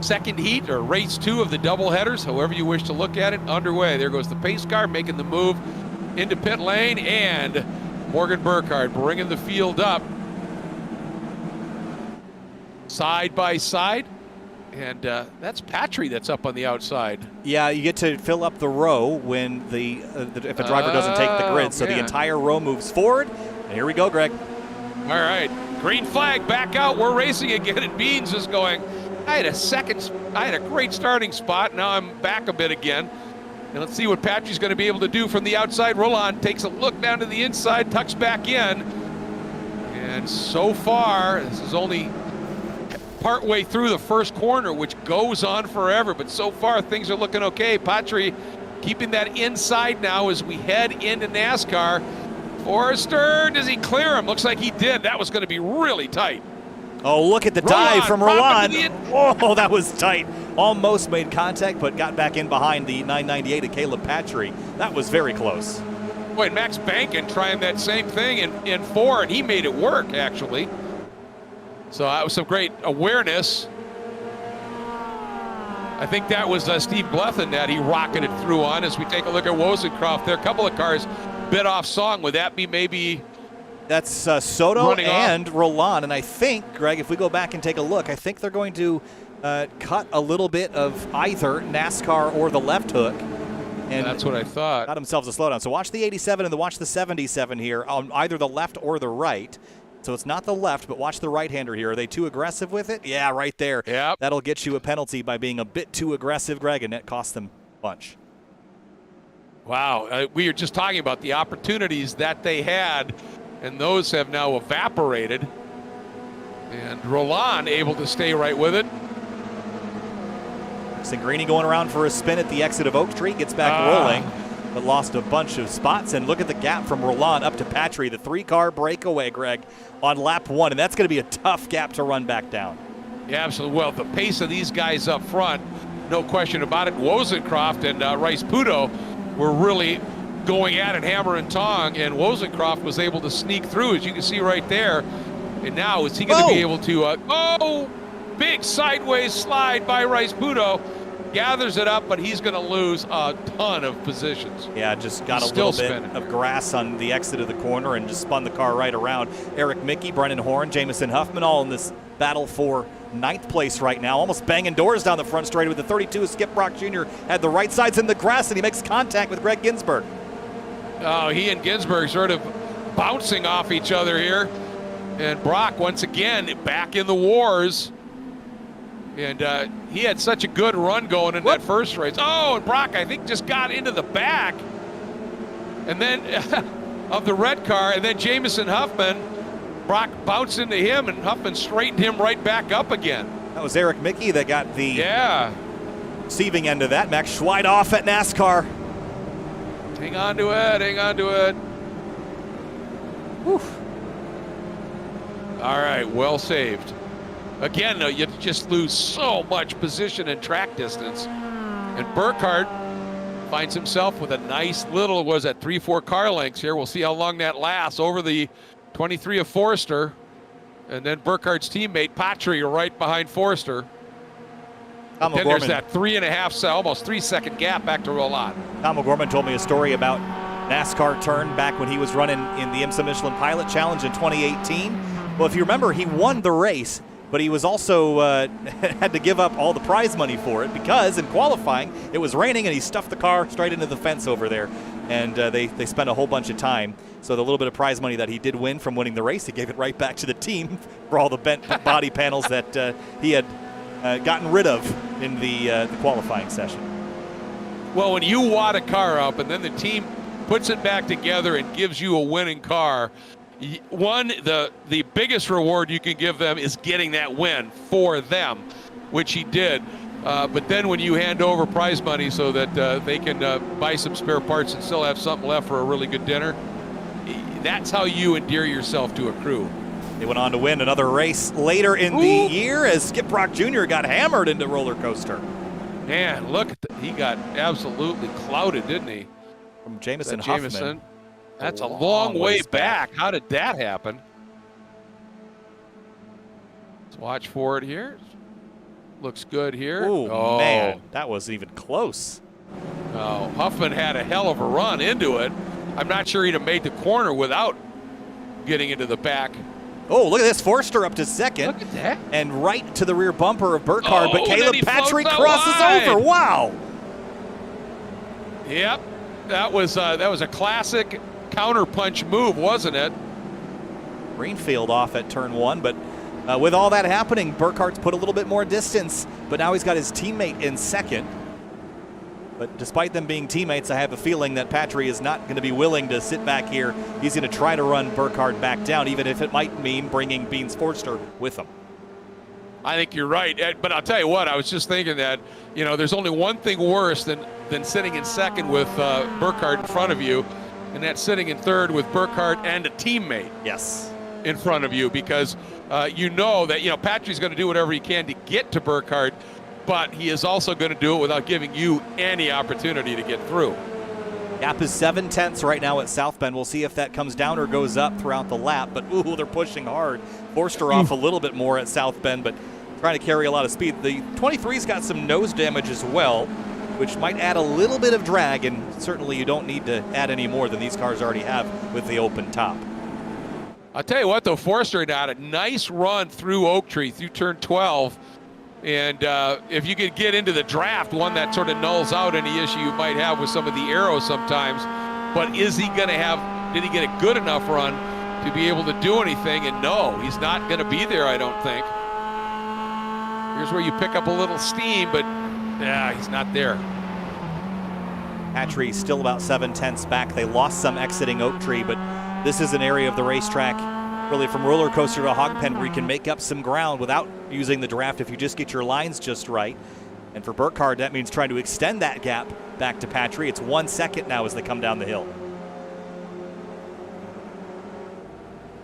second heat or race 2 of the doubleheaders, however you wish to look at it, underway. There goes the pace car making the move into pit lane, and Morgan Burkhardt bringing the field up side by side. And that's Patry that's up on the outside. Yeah, you get to fill up the row when if a driver doesn't take the grid. So the entire row moves forward. And here we go, Greg. All right, green flag back out. We're racing again, and Beans is going. I had a great starting spot. Now I'm back a bit again. And let's see what Patry's going to be able to do from the outside. Roland takes a look down to the inside, tucks back in. And so far, this is only partway through the first corner, which goes on forever, but so far things are looking okay. Patry keeping that inside now as we head into NASCAR. Forrester, does he clear him? Looks like he did. That was going to be really tight. Oh, look at the dive from Roland. Oh, that was tight. Almost made contact, but got back in behind the 998 of Caleb Patry. That was very close. Boy, Max Bankin trying that same thing in 4, and he made it work, actually. So that was some great awareness. I think that was Steve Blethen that he rocketed through on as we take a look at Wozencroft there. A couple of cars bit off song. Would that be maybe... That's Soto and Roland. And I think, Greg, if we go back and take a look, I think they're going to cut a little bit of either NASCAR or the left hook. And that's what I thought. Got themselves a slowdown. So watch the 87 and watch the 77 here on either the left or the right. So it's not the left, but watch the right-hander here. Are they too aggressive with it? Yeah, right there. Yep. That'll get you a penalty by being a bit too aggressive, Greg, and that cost them a bunch. Wow. We were just talking about the opportunities that they had, and those have now evaporated. And Roland able to stay right with it. Singrini going around for a spin at the exit of Oak Street, gets back rolling, but lost a bunch of spots. And look at the gap from Roland up to Patry, the 3-car breakaway, Greg, on lap 1. And that's going to be a tough gap to run back down. Yeah, absolutely. Well, the pace of these guys up front, no question about it. Wozencroft and Rice Pudo were really going at it hammer and tong, and Wozencroft was able to sneak through, as you can see right there. And now is he going to be able to, big sideways slide by Rice Pudo. Gathers it up, but he's going to lose a ton of positions. Yeah, just got a little bit of grass on the exit of the corner and just spun the car right around. Eric Mickey, Brennan Horn, Jamison Huffman all in this battle for 9th place right now. Almost banging doors down the front straight with the 32. Skip Brock Jr. had the right sides in the grass, and he makes contact with Greg Ginsburg. Oh, he and Ginsburg sort of bouncing off each other here. And Brock, once again, back in the wars. And he had such a good run going in that first race. Oh, and Brock, I think, just got into the back. And then of the red car, and then Jamison Huffman, Brock bounced into him, and Huffman straightened him right back up again. That was Eric Mickey that got the receiving end of that. Max Schweid off at NASCAR. Hang on to it, hang on to it. Whew. All right, well saved. Again, though, you just lose so much position and track distance. And Burkhardt finds himself with a nice little, 3-4 car lengths here. We'll see how long that lasts over the 23 of Forrester. And then Burkhardt's teammate, Patry, right behind Forrester. Then there's that 3.5, almost 3-second gap back to roll on. Tom O'Gorman told me a story about NASCAR turn back when he was running in the IMSA Michelin Pilot Challenge in 2018. Well, if you remember, he won the race, but he was also had to give up all the prize money for it because in qualifying it was raining and he stuffed the car straight into the fence over there, and they spent a whole bunch of time. So the little bit of prize money that he did win from winning the race, he gave it right back to the team for all the bent body panels that he had gotten rid of in the qualifying session. Well, when you wad a car up and then the team puts it back together and gives you a winning car, the biggest reward you can give them is getting that win for them, which he did. But then when you hand over prize money so that they can buy some spare parts and still have something left for a really good dinner, that's how you endear yourself to a crew. They went on to win another race later in the year as Skip Brock Jr. got hammered into roller coaster. Man, look, he got absolutely clouded, didn't he? From Jamison Huffman. That's a long way back. How did that happen? Let's watch for it here. Looks good here. Oh, man, that was even close. Oh, Huffman had a hell of a run into it. I'm not sure he'd have made the corner without getting into the back. Oh, look at this. Forster up to second. Look at that. And right to the rear bumper of Burkhardt, but Caleb Patrick crosses wide. over. Wow. Yep. That was a classic counterpunch move, wasn't it? Greenfield off at turn one, but with all that happening, Burkhardt's put a little bit more distance, but now he's got his teammate in second. But despite them being teammates, I have a feeling that Patry is not going to be willing to sit back here. He's going to try to run Burkhardt back down, even if it might mean bringing Beans Forster with him. I think you're right, Ed, but I'll tell you what, I was just thinking that, there's only one thing worse than sitting in second with Burkhardt in front of you, and that's sitting in third with Burkhardt and a teammate. Yes. In front of you, because you know that Patry's going to do whatever he can to get to Burkhardt, but he is also going to do it without giving you any opportunity to get through. Gap is 7/10 right now at South Bend. We'll see if that comes down or goes up throughout the lap, but ooh, they're pushing hard. Forster off a little bit more at South Bend, but trying to carry a lot of speed. The 23's got some nose damage as well, which might add a little bit of drag, and certainly you don't need to add any more than these cars already have with the open top. I'll tell you what, though, Forster had a nice run through Oak Tree, through turn 12. And if you could get into the draft, one that sort of nulls out any issue you might have with some of the arrows sometimes. But is he going to have, did he get a good enough run to be able to do anything? And no, he's not going to be there, I don't think. Here's where you pick up a little steam, but yeah, he's not there. Patry still about 7/10 back. They lost some exiting Oak Tree, but this is an area of the racetrack, really from roller coaster to hog pen, where you can make up some ground without using the draft if you just get your lines just right. And for Burkhardt, that means trying to extend that gap back to Patry. It's 1 second now as they come down the hill.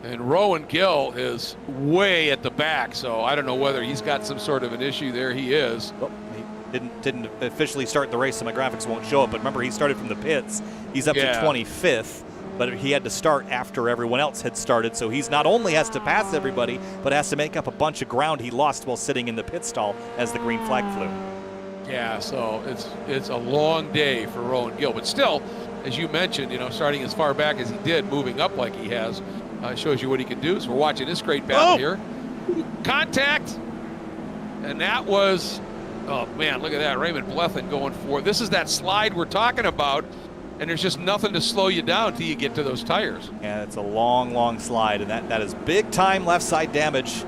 And Rowan Gill is way at the back, so I don't know whether he's got some sort of an issue there. He is. Well, he didn't officially start the race, so my graphics won't show it. But remember, he started from the pits. He's up to 25th. But he had to start after everyone else had started, so he's not only has to pass everybody, but has to make up a bunch of ground he lost while sitting in the pit stall as the green flag flew. Yeah, so it's a long day for Rowan Gill, but still, as you mentioned, starting as far back as he did, moving up like he has, shows you what he can do. So we're watching this great battle here. Contact, and that was, oh man, look at that, Raymond Blethen going for, this is that slide we're talking about. And there's just nothing to slow you down till you get to those tires. Yeah, it's a long, long slide, and that is big time left side damage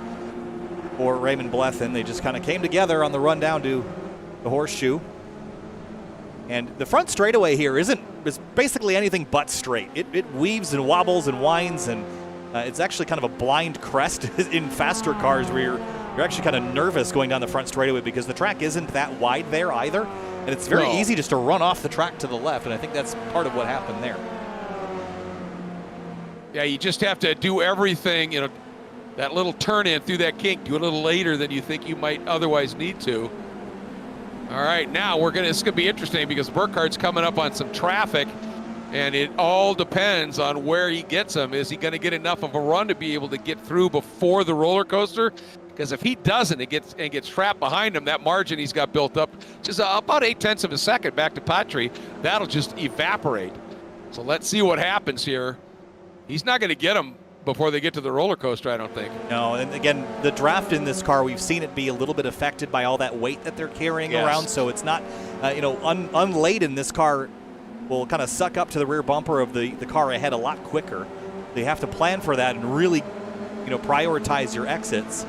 for Raymond Blethen. They just kind of came together on the run down to the horseshoe. And the front straightaway here is basically anything but straight. It weaves and wobbles and winds, and it's actually kind of a blind crest in faster cars where you're actually kind of nervous going down the front straightaway because the track isn't that wide there either. And it's very easy just to run off the track to the left, and I think that's part of what happened there. Yeah, you just have to do everything, that little turn in through that kink, do a little later than you think you might otherwise need to. All right, now it's gonna be interesting because Burkhardt's coming up on some traffic, and it all depends on where he gets them. Is he gonna get enough of a run to be able to get through before the roller coaster? Because if he doesn't, it gets trapped behind him, that margin he's got built up, just about 0.8 of a second back to Patry, that'll just evaporate. So let's see what happens here. He's not going to get him before they get to the roller coaster, I don't think. No, and again, the draft in this car, we've seen it be a little bit affected by all that weight that they're carrying around, so it's not, unladen, this car will kind of suck up to the rear bumper of the car ahead a lot quicker. They have to plan for that and really, prioritize your exits.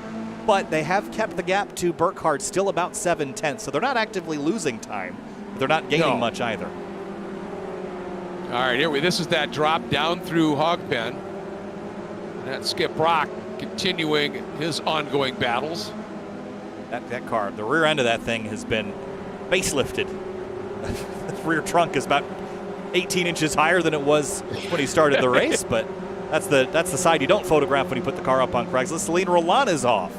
But they have kept the gap to Burkhardt still about 7/10, so they're not actively losing time. But they're not gaining much either. All right, this is that drop down through Hogpen. And that Skip Brock continuing his ongoing battles. That car, the rear end of that thing has been facelifted. The rear trunk is about 18 inches higher than it was when he started the race, but that's the side you don't photograph when you put the car up on Craigslist. Celine Roland is off.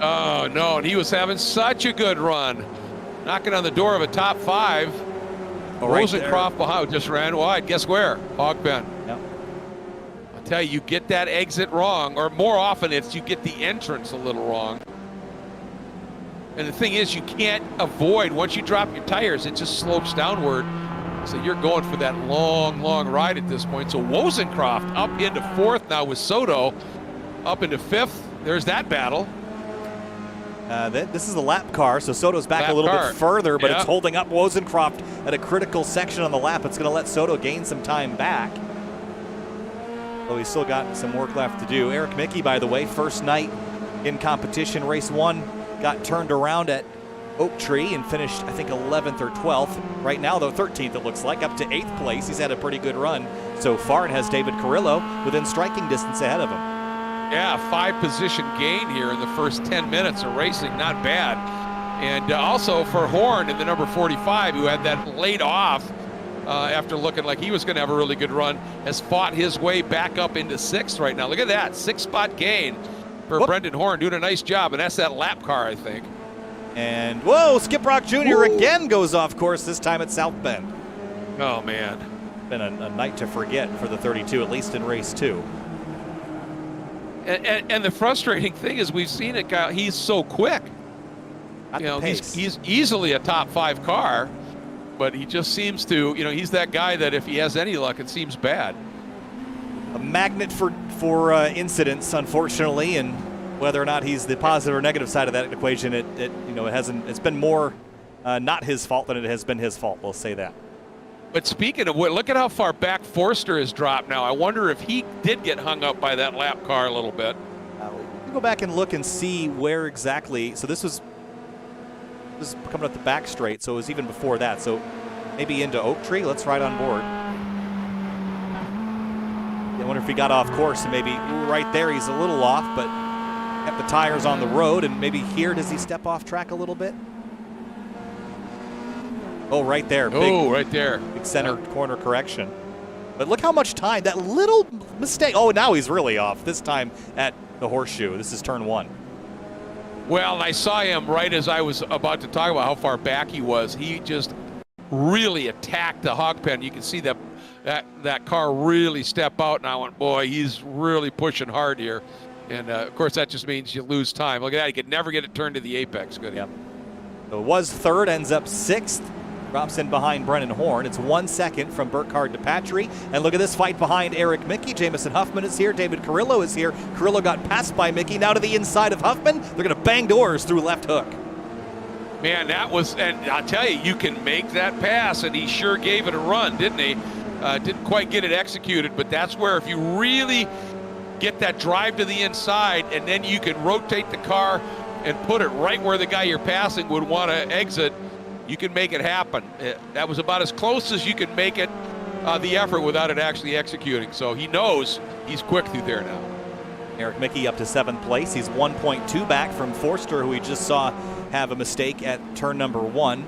Oh, no, and he was having such a good run. Knocking on the door of a top 5. Rosencroft behind just ran wide. Guess where? Hogpen. Yep. I'll tell you get that exit wrong, or more often it's you get the entrance a little wrong. And the thing is, you can't avoid, once you drop your tires, it just slopes downward. So you're going for that long, long ride at this point. So Rosencroft up into 4th now with Soto up into 5th. There's that battle. This is a lap car, so Soto's back a little bit further, but it's holding up Rosencroft at a critical section on the lap. It's going to let Soto gain some time back. Though he's still got some work left to do. Eric Mickey, by the way, first night in competition, race 1, got turned around at Oak Tree and finished, I think, 11th or 12th. Right now, though, 13th, it looks like, up to 8th place. He's had a pretty good run so far and has David Carrillo within striking distance ahead of him. Yeah, 5-position gain here in the first 10 minutes of racing, not bad. And also for Horn in the number 45, who had that laid off after looking like he was going to have a really good run, has fought his way back up into 6th right now. Look at that, 6-spot gain for Brendan Horn, doing a nice job, and that's that lap car, I think. And, whoa, Skip Brock Jr. again goes off course, this time at South Bend. Oh, man. Been a night to forget for the 32, at least in race 2. And the frustrating thing is we've seen it, Kyle, he's so quick. He's easily a top 5 car, but he just seems to, he's that guy that if he has any luck, it seems bad. A magnet for incidents, unfortunately, and whether or not he's the positive or negative side of that equation, it's been more not his fault than it has been his fault. We'll say that. But speaking of what, look at how far back Forster has dropped now. I wonder if he did get hung up by that lap car a little bit. We'll go back and look and see where exactly. So this was coming up the back straight, so it was even before that. So maybe into Oak Tree. Let's ride on board. I wonder if he got off course and maybe right there he's a little off, but kept the tires on the road, and maybe here does he step off track a little bit? Oh, right there. Right there. Big center corner correction. But look how much time, that little mistake. Oh, now he's really off, this time at the Horseshoe. This is turn 1. Well, I saw him right as I was about to talk about how far back he was. He just really attacked the hog pen. You can see that car really step out, and I went, boy, he's really pushing hard here. And, of course, that just means you lose time. Look at that. He could never get it turned to the apex. Good. Yep. So it was 3rd, ends up 6th. Drops in behind Brennan Horn. It's 1 second from Burkhardt to Patry. And look at this fight behind Eric Mickey. Jamison Huffman is here. David Carrillo is here. Carrillo got passed by Mickey. Now to the inside of Huffman. They're going to bang doors through left hook. Man, that was, and I'll tell you can make that pass, and he sure gave it a run, didn't he? Didn't quite get it executed, but that's where if you really get that drive to the inside, and then you can rotate the car and put it right where the guy you're passing would want to exit, you can make it happen. That was about as close as you can make it, the effort, without it actually executing. So he knows he's quick through there now. Eric Mickey up to 7th place. He's 1.2 back from Forster, who we just saw have a mistake at turn number 1.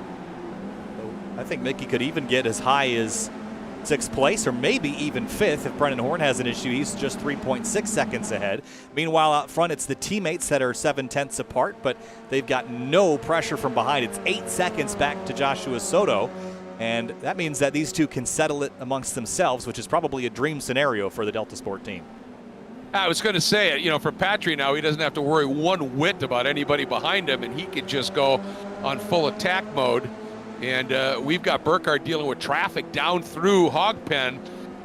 So I think Mickey could even get as high as 6th place, or maybe even 5th. If Brennan Horn has an issue, he's just 3.6 seconds ahead. Meanwhile, out front, it's the teammates that are 7/10 apart, but they've got no pressure from behind. It's 8 seconds back to Joshua Soto, and that means that these two can settle it amongst themselves, which is probably a dream scenario for the Delta Sport team. I was going to say, you know, for Patry now, he doesn't have to worry one whit about anybody behind him, and he can just go on full attack mode. And we've got Burkhardt dealing with traffic down through Hogpen,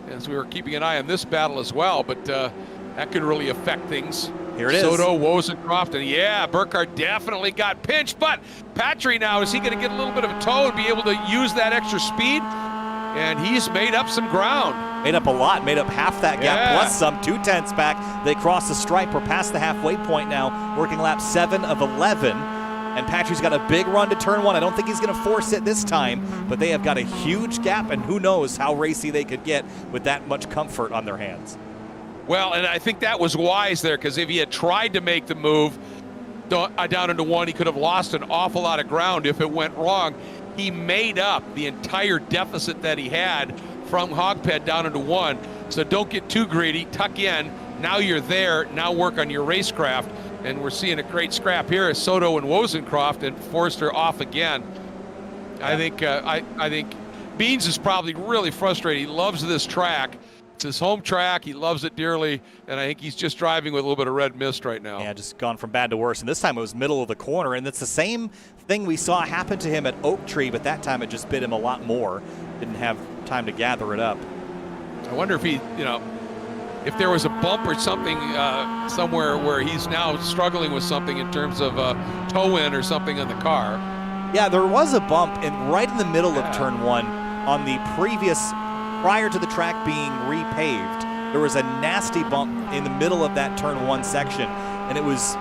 as we were keeping an eye on this battle as well, but that could really affect things. Here it is. Soto, Wozencroft, and yeah, Burkhardt definitely got pinched, but Patry now, is he going to get a little bit of a toe and be able to use that extra speed? And he's made up some ground. Made up a lot, made up half that gap plus some, 2/10 back. They cross the stripe, we're past the halfway point now, working lap 7 of 11. And Patry's got a big run to turn 1. I don't think he's going to force it this time, but they have got a huge gap, and who knows how racy they could get with that much comfort on their hands. Well, and I think that was wise there, because if he had tried to make the move down into 1, he could have lost an awful lot of ground if it went wrong. He made up the entire deficit that he had from Hogpen down into 1. So don't get too greedy, tuck in. Now you're there, now work on your racecraft. And we're seeing a great scrap here as Soto and Wozencroft, and Forster off again. I think Beans is probably really frustrated. He loves this track. It's his home track. He loves it dearly, and I think he's just driving with a little bit of red mist right now. Yeah, just gone from bad to worse. And this time it was middle of the corner, and it's the same thing we saw happen to him at Oak Tree, but that time it just bit him a lot more. Didn't have time to gather it up. I wonder if he, you know, if there was a bump or something somewhere where he's now struggling with something in terms of toe-in or something on the car. Yeah, there was a bump right in the middle of turn 1 on the prior to the track being repaved. There was a nasty bump in the middle of that turn 1 section, and it was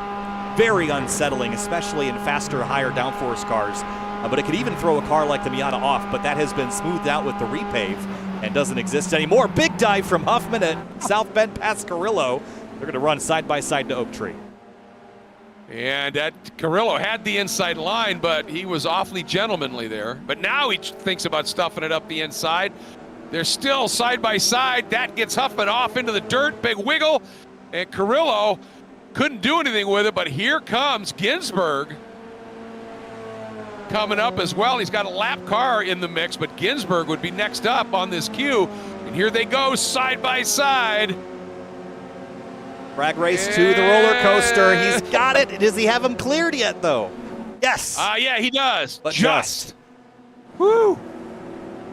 very unsettling, especially in faster, higher downforce cars. But it could even throw a car like the Miata off, but that has been smoothed out with the repave and doesn't exist anymore. Big dive from Huffman at South Bend past Carrillo. They're going to run side by side to Oak Tree. And that Carrillo had the inside line, but he was awfully gentlemanly there. But now he thinks about stuffing it up the inside. They're still side by side. That gets Huffman off into the dirt. Big wiggle. And Carrillo couldn't do anything with it, but here comes Ginsburg coming up as well. He's got a lap car in the mix, but Ginsburg would be next up on this queue. And here they go side by side. Drag race to the roller coaster. He's got it. Does he have him cleared yet, though? Yes. Yeah, he does. But just. Woo.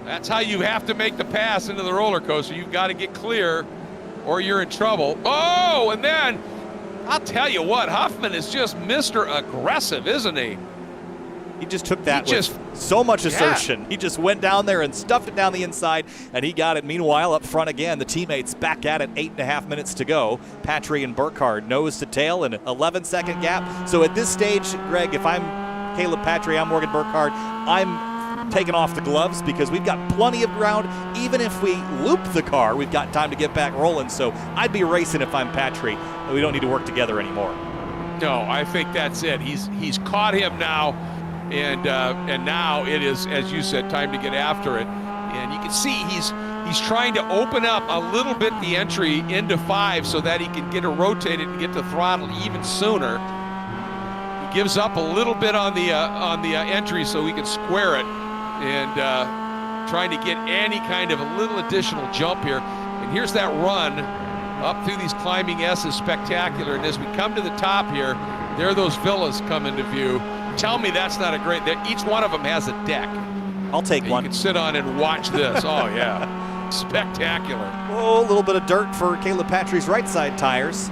That's how you have to make the pass into the roller coaster. You've got to get clear or you're in trouble. Oh, and then I'll tell you what, Huffman is just Mr. Aggressive, isn't he? He just took that with so much assertion. Yeah. He just went down there and stuffed it down the inside, and he got it. Meanwhile, up front again, the teammates back at it, 8.5 minutes to go. Patry and Burkhardt nose to tail, an 11-second gap. So at this stage, Greg, if I'm Caleb Patry, I'm Morgan Burkhardt, I'm taking off the gloves because we've got plenty of ground. Even if we loop the car, we've got time to get back rolling. So I'd be racing if I'm Patry. We don't need to work together anymore. No, I think that's it. He's caught him now. And now it is, as you said, time to get after it. And you can see he's trying to open up a little bit the entry into 5 so that he can get it rotated and get the throttle even sooner. He gives up a little bit on the entry so he can square it, and trying to get any kind of a little additional jump here. And here's that run up through these climbing S's, spectacular. And as we come to the top here, there those villas come into view. Tell me that's not a great, each one of them has a deck. I'll take one. You can sit on and watch this. Oh, yeah. Spectacular. Oh, a little bit of dirt for Caleb Patry's right side tires.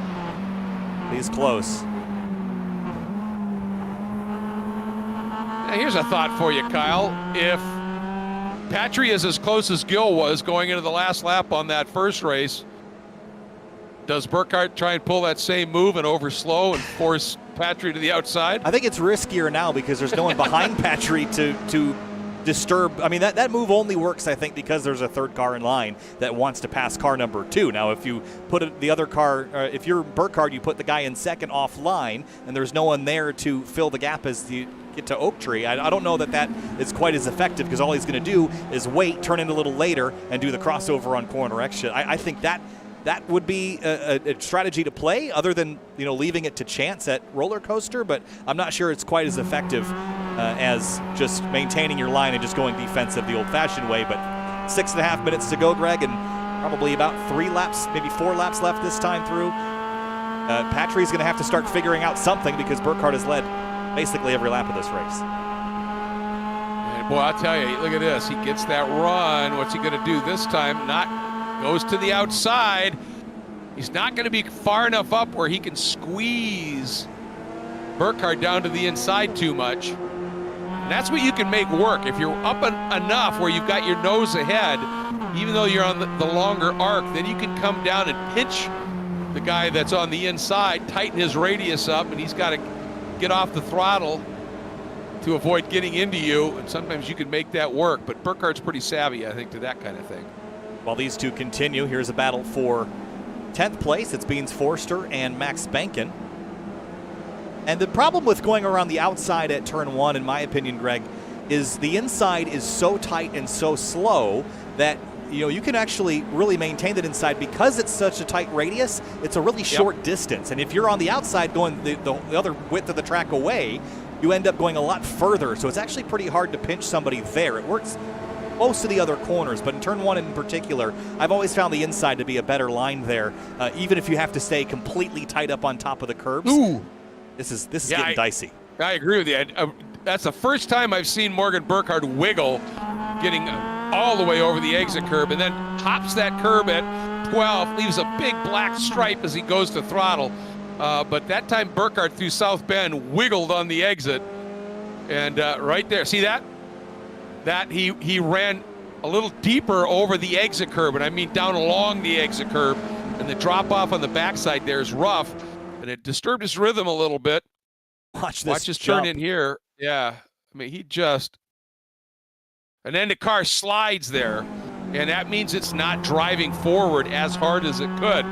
He's close. Now, here's a thought for you, Kyle. If Patry is as close as Gill was going into the last lap on that first race, does Burkhardt try and pull that same move and overslow and force Patry to the outside? I think it's riskier now because there's no one behind Patry to disturb. I mean, that move only works, I think, because there's a third car in line that wants to pass car number 2. Now, if you put the other car, if you're Burkhardt, you put the guy in second offline, and there's no one there to fill the gap as you get to Oak Tree. I don't know that is quite as effective because all he's going to do is wait, turn in a little later, and do the crossover on corner exit. I think that would be a strategy to play other than, leaving it to chance at roller coaster, but I'm not sure it's quite as effective as just maintaining your line and just going defensive the old-fashioned way. But 6.5 minutes to go, Greg, and probably about 3 laps, maybe 4 laps left this time through. Patri's going to have to start figuring out something because Burkhardt has led basically every lap of this race. And boy, I'll tell you, look at this. He gets that run. What's he going to do this time? Goes to the outside. He's not going to be far enough up where he can squeeze Burkhardt down to the inside too much. And that's what you can make work. If you're up enough where you've got your nose ahead, even though you're on the longer arc, then you can come down and pinch the guy that's on the inside, tighten his radius up, and he's got to get off the throttle to avoid getting into you. And sometimes you can make that work. But Burkhardt's pretty savvy, I think, to that kind of thing. While these two continue, here's a battle for 10th place. It's Beans Forster and Max Bankin. And the problem with going around the outside at turn 1, in my opinion, Greg, is the inside is so tight and so slow that you can actually really maintain that inside because it's such a tight radius. It's a really short distance. And if you're on the outside going the other width of the track away, you end up going a lot further. So it's actually pretty hard to pinch somebody there. It works most of the other corners, but in turn 1 in particular, I've always found the inside to be a better line there, even if you have to stay completely tight up on top of the curbs. Ooh. This is getting dicey. I agree with you. That's the first time I've seen Morgan Burkhardt wiggle, getting all the way over the exit curb, and then hops that curb at 12, leaves a big black stripe as he goes to throttle. But that time Burkhardt through South Bend wiggled on the exit, and right there, see that? That he ran a little deeper over the exit curb, and I mean down along the exit curb, and the drop off on the backside there is rough, and it disturbed his rhythm a little bit. Watch this turn in here. Yeah, I mean, and then the car slides there, and that means it's not driving forward as hard as it could.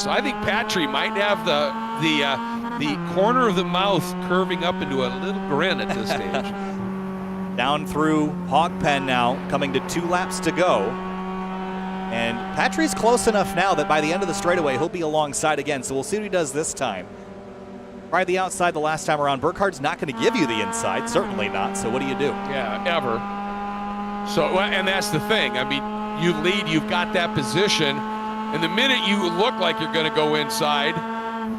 So I think Patry might have the corner of the mouth curving up into a little grin at this stage. Down through Hog Pen now, coming to 2 laps to go. And Patry's close enough now that by the end of the straightaway, he'll be alongside again. So we'll see what he does this time. Tried the outside the last time around. Burkhardt's not going to give you the inside, certainly not. So what do you do? Yeah, ever. So, and that's the thing. I mean, you lead, you've got that position, and the minute you look like you're going to go inside,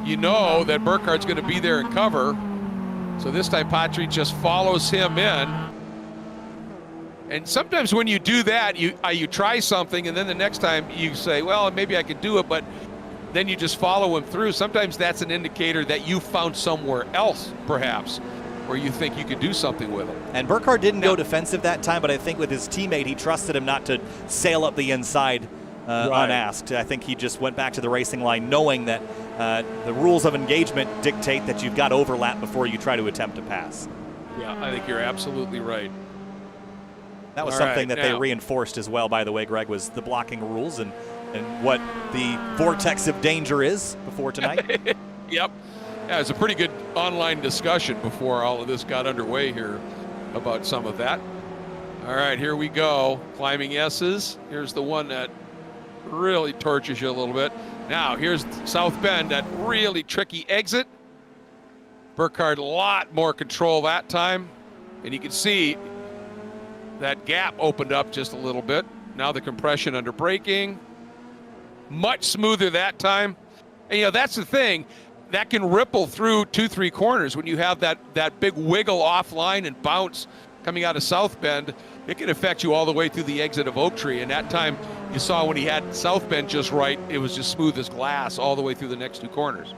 you know that Burkhardt's going to be there and cover. So this time Patry just follows him in. And sometimes when you do that, you try something, and then the next time you say, well, maybe I could do it, but then you just follow him through. Sometimes that's an indicator that you found somewhere else, perhaps, where you think you could do something with him. And Burkhardt didn't go defensive that time, but I think with his teammate, he trusted him not to sail up the inside unasked. I think he just went back to the racing line knowing that the rules of engagement dictate that you've got overlap before you try to attempt to pass. Yeah, I think you're absolutely right. That was something that they reinforced as well, by the way, Greg, was the blocking rules and what the vortex of danger is before tonight. Yep. Yeah, it was a pretty good online discussion before all of this got underway here about some of that. All right, here we go. Climbing S's. Here's the one that really tortures you a little bit. Now, here's South Bend, that really tricky exit. Burkhardt a lot more control that time. And you can see that gap opened up just a little bit. Now the compression under braking. Much smoother that time. And, that's the thing. That can ripple through 2-3 corners when you have that big wiggle offline and bounce coming out of South Bend. It can affect you all the way through the exit of Oak Tree. And that time you saw when he had South Bend just right, it was just smooth as glass all the way through the next 2 corners.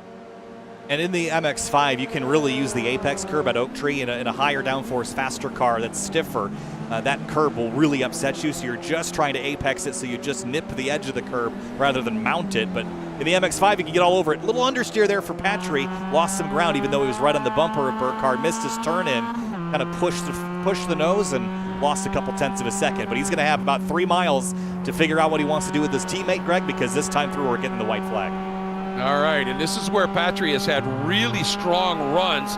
And in the MX-5, you can really use the apex curb at Oak Tree in a higher downforce, faster car that's stiffer. That curb will really upset you, so you're just trying to apex it, so you just nip the edge of the curb rather than mount it. But in the MX-5, you can get all over it. A little understeer there for Patry. Lost some ground, even though he was right on the bumper of Burkhardt. Missed his turn in, kind of pushed the nose and lost a couple tenths of a second. But he's going to have about 3 miles to figure out what he wants to do with his teammate, Greg, because this time through we're getting the white flag. All right, and this is where Patry has had really strong runs,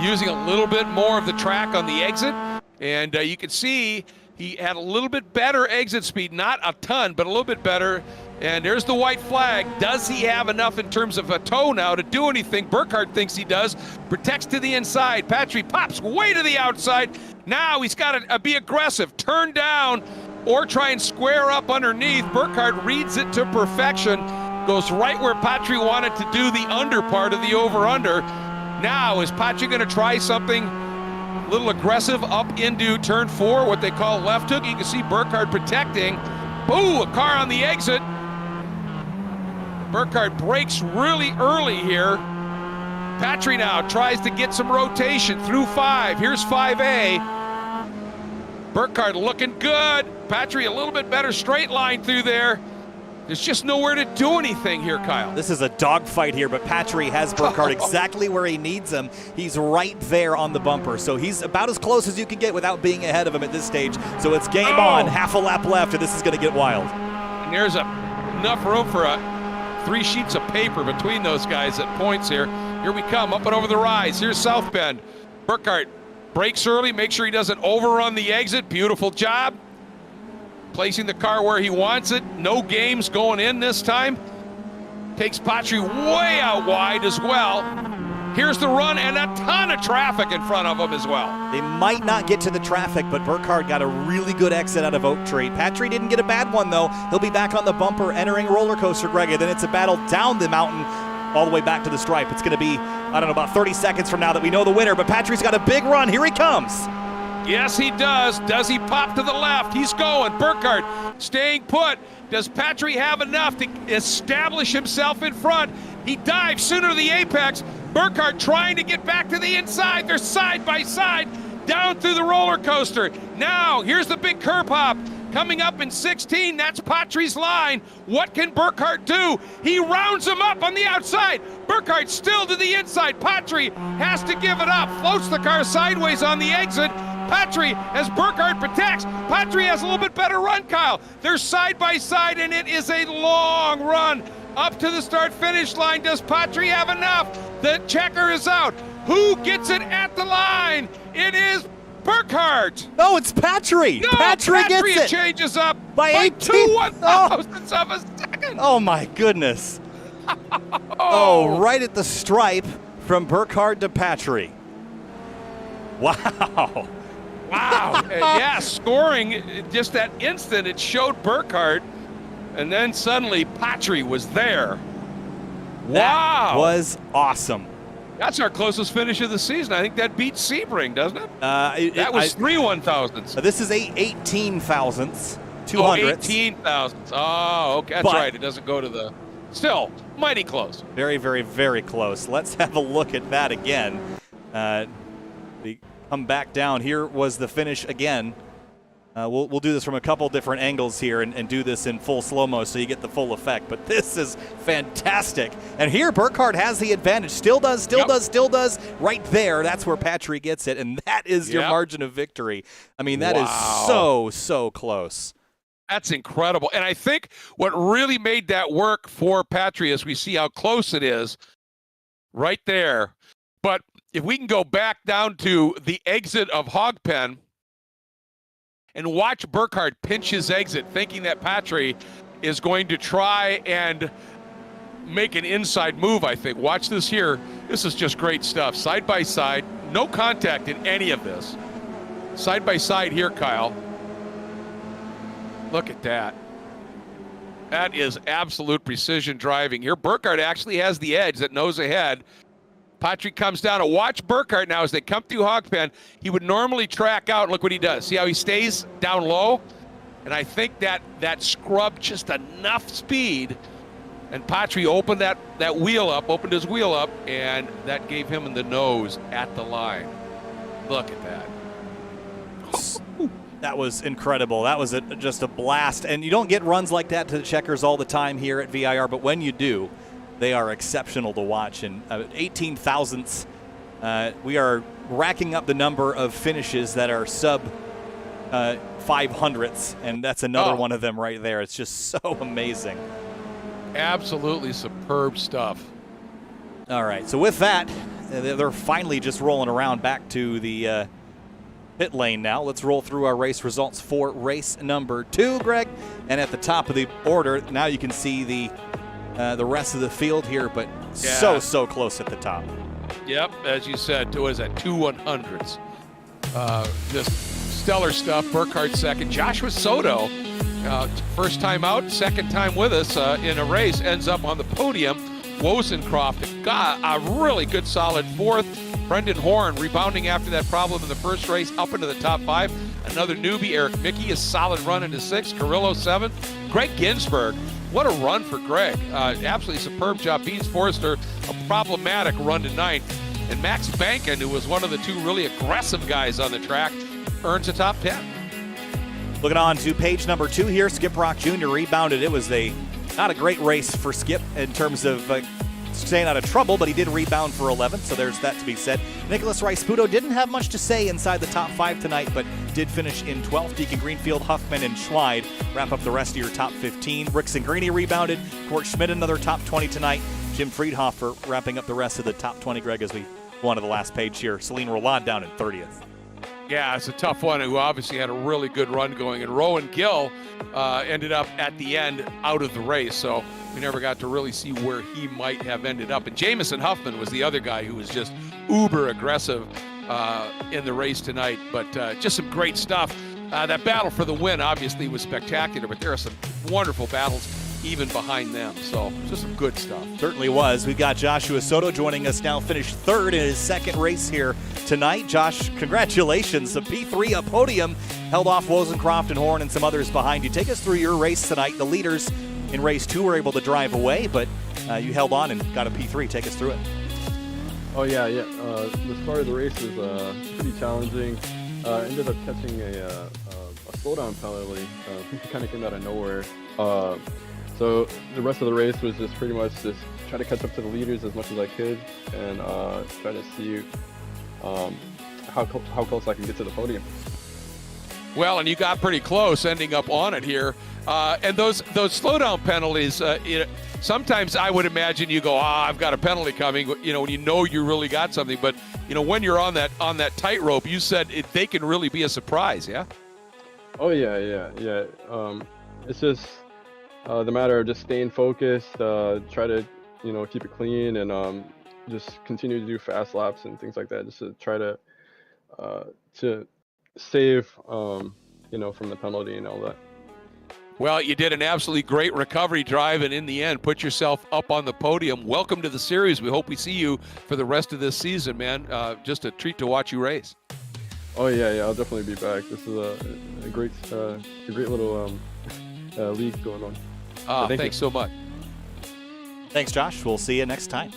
using a little bit more of the track on the exit. And you can see he had a little bit better exit speed, not a ton, but a little bit better. And there's the white flag. Does he have enough in terms of a toe now to do anything? Burkhardt thinks he does. Protects to the inside. Patry pops way to the outside. Now he's got to be aggressive, turn down, or try and square up underneath. Burkhardt reads it to perfection. Goes right where Patry wanted to do the under part of the over-under. Now, is Patry going to try something a little aggressive up into turn 4, what they call left hook? You can see Burkhardt protecting. Boo, a car on the exit. Burkhardt brakes really early here. Patry now tries to get some rotation through 5. Here's 5A. Burkhardt looking good. Patry a little bit better straight line through there. There's just nowhere to do anything here, Kyle. This is a dogfight here, but Patry has Burkhardt exactly where he needs him. He's right there on the bumper, so he's about as close as you can get without being ahead of him at this stage. So it's game on, half a lap left, and this is going to get wild. And there's enough room for 3 sheets of paper between those guys at points here. Here we come, up and over the rise. Here's South Bend. Burkhardt brakes early, make sure he doesn't overrun the exit. Beautiful job. Placing the car where he wants it. No games going in this time. Takes Patry way out wide as well. Here's the run and a ton of traffic in front of him as well. They might not get to the traffic, but Burkhardt got a really good exit out of Oak Tree. Patry didn't get a bad one, though. He'll be back on the bumper entering roller coaster, Greg, and then it's a battle down the mountain all the way back to the stripe. It's going to be, I don't know, about 30 seconds from now that we know the winner, but Patry's got a big run. Here he comes. Yes, he does. Does he pop to the left? He's going. Burkhardt staying put. Does Patry have enough to establish himself in front? He dives sooner to the apex. Burkhardt trying to get back to the inside. They're side by side down through the roller coaster. Now, here's the big curb hop. Coming up in 16, that's Patry's line. What can Burkhardt do? He rounds him up on the outside. Burkhardt still to the inside. Patry has to give it up. Floats the car sideways on the exit. Patry, as Burkhardt protects, Patry has a little bit better run, Kyle. They're side by side, and it is a long run up to the start-finish line. Does Patry have enough? The checker is out. Who gets it at the line? It is Burkhardt. No, it's Patry. No, Patry gets it. Changes up by 18 2 one-thousandths of a second. Oh, my goodness. Oh, right at the stripe from Burkhardt to Patry. Wow. Wow. Yeah, scoring just that instant, it showed Burkhardt, and then suddenly Patry was there. Wow. That was awesome. That's our closest finish of the season. I think that beats Sebring, doesn't it? That was 3 1,000ths. This is 18 thousandths, 200ths. Oh, 18 thousandths. Oh, okay. That's right. It doesn't go to the... Still, mighty close. Very, very, very close. Let's have a look at that again. We come back down. Here was the finish again. We'll do this from a couple different angles here and do this in full slow-mo so you get the full effect. But this is fantastic. And here Burkhardt has the advantage. Still does. Right there, that's where Patry gets it. And that is your margin of victory. I mean, that is so close. That's incredible. And I think what really made that work for Patry is we see how close it is right there. But if we can go back down to the exit of Hogpen and watch Burkhardt pinch his exit, thinking that Patry is going to try and make an inside move, I think. Watch this here. This is just great stuff. Side by side, no contact in any of this. Side by side here, Kyle. Look at that. That is absolute precision driving. Here, Burkhardt actually has the edge that knows ahead. Patry comes down and watch Burkhardt now as they come through Hogpen. He would normally track out, and look what he does. See how he stays down low? And I think that scrubbed just enough speed, and Patry opened that wheel up, opened his wheel up, and that gave him in the nose at the line. Look at that. That was incredible. That was just a blast. And you don't get runs like that to the checkers all the time here at VIR, but when you do, they are exceptional to watch. And 18 thousandths, we are racking up the number of finishes that are sub 500ths, and that's another one of them right there. It's just so amazing. Absolutely superb stuff. All right, so with that, they're finally just rolling around back to the pit lane now. Let's roll through our race results for race number 2, Greg. And at the top of the order, now you can see the rest of the field here, but so close at the top. Yep, as you said, was at 2 100ths. Just stellar stuff. Burkhardt second. Joshua Soto First time out, second time with us in a race, ends up on the podium. Wozencroft got a really good solid fourth. Brendan Horn rebounding after that problem in the first race up into the top 5. Another newbie, Eric Mickey, a solid run into 6th. Carrillo 7th. Greg Ginsberg, what a run for Greg. Absolutely superb job. Beans Forrester, a problematic run to 9th. And Max Bankin, who was one of the 2 really aggressive guys on the track, earns a top 10. Looking on to page number 2 here, Skip Rock Jr. rebounded. It was not a great race for Skip in terms of staying out of trouble, but he did rebound for 11th, so there's that to be said. Nicholas Rice-Puto didn't have much to say inside the top 5 tonight, but did finish in 12th. Deacon Greenfield, Huffman, and Schweid wrap up the rest of your top 15. Rickson Greeny rebounded. Court Schmidt another top 20 tonight. Jim Friedhofer wrapping up the rest of the top 20, Greg, as we go on to the last page here. Celine Roland down in 30th. Yeah, it's a tough one, who obviously had a really good run going. And Rowan Gill ended up at the end out of the race, so we never got to really see where he might have ended up. And Jamison Huffman was the other guy who was just uber aggressive in the race tonight. But just some great stuff. That battle for the win obviously was spectacular, but there are some wonderful battles even behind them. So just some good stuff. Certainly was. We've got Joshua Soto joining us now, finished 3rd in his 2nd race here tonight. Josh, congratulations. A P3, a podium, held off Wozencroft and Horn and some others behind you. Take us through your race tonight. The leaders in race 2 were able to drive away, but you held on and got a P3. Take us through it. Oh, yeah. The start of the race was pretty challenging. Ended up catching a slowdown penalty. It kind of came out of nowhere. So the rest of the race was just pretty much just try to catch up to the leaders as much as I could and try to see how close I can get to the podium. Well, and you got pretty close, ending up on it here. And those slowdown penalties, sometimes I would imagine you go, I've got a penalty coming, when you know you really got something. But, when you're on that tightrope, you said they can really be a surprise, yeah? Oh, yeah. It's just the matter of just staying focused, try to, keep it clean and just continue to do fast laps and things like that, just to try to save, from the penalty and all that. Well, you did an absolutely great recovery drive, and in the end, put yourself up on the podium. Welcome to the series. We hope we see you for the rest of this season, man. Just a treat to watch you race. Oh, yeah, I'll definitely be back. This is a great little league going on. Thanks so much. Thanks, Josh. We'll see you next time.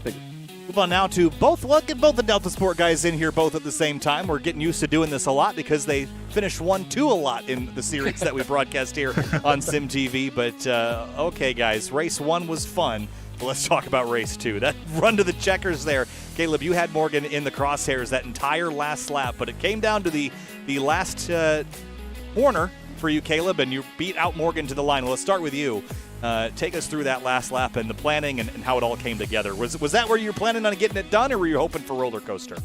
Thank you. Move on now to both the Delta Sport guys in here both at the same time. We're getting used to doing this a lot because they finish 1-2 a lot in the series that we broadcast here on Sim TV. But okay, guys, race 1 was fun. But let's talk about race 2. That run to the checkers there. Caleb, you had Morgan in the crosshairs that entire last lap, but it came down to the last corner for you, Caleb, and you beat out Morgan to the line. Well, let's start with you. Take us through that last lap and the planning and how it all came together. Was that where you were planning on getting it done, or were you hoping for roller coaster?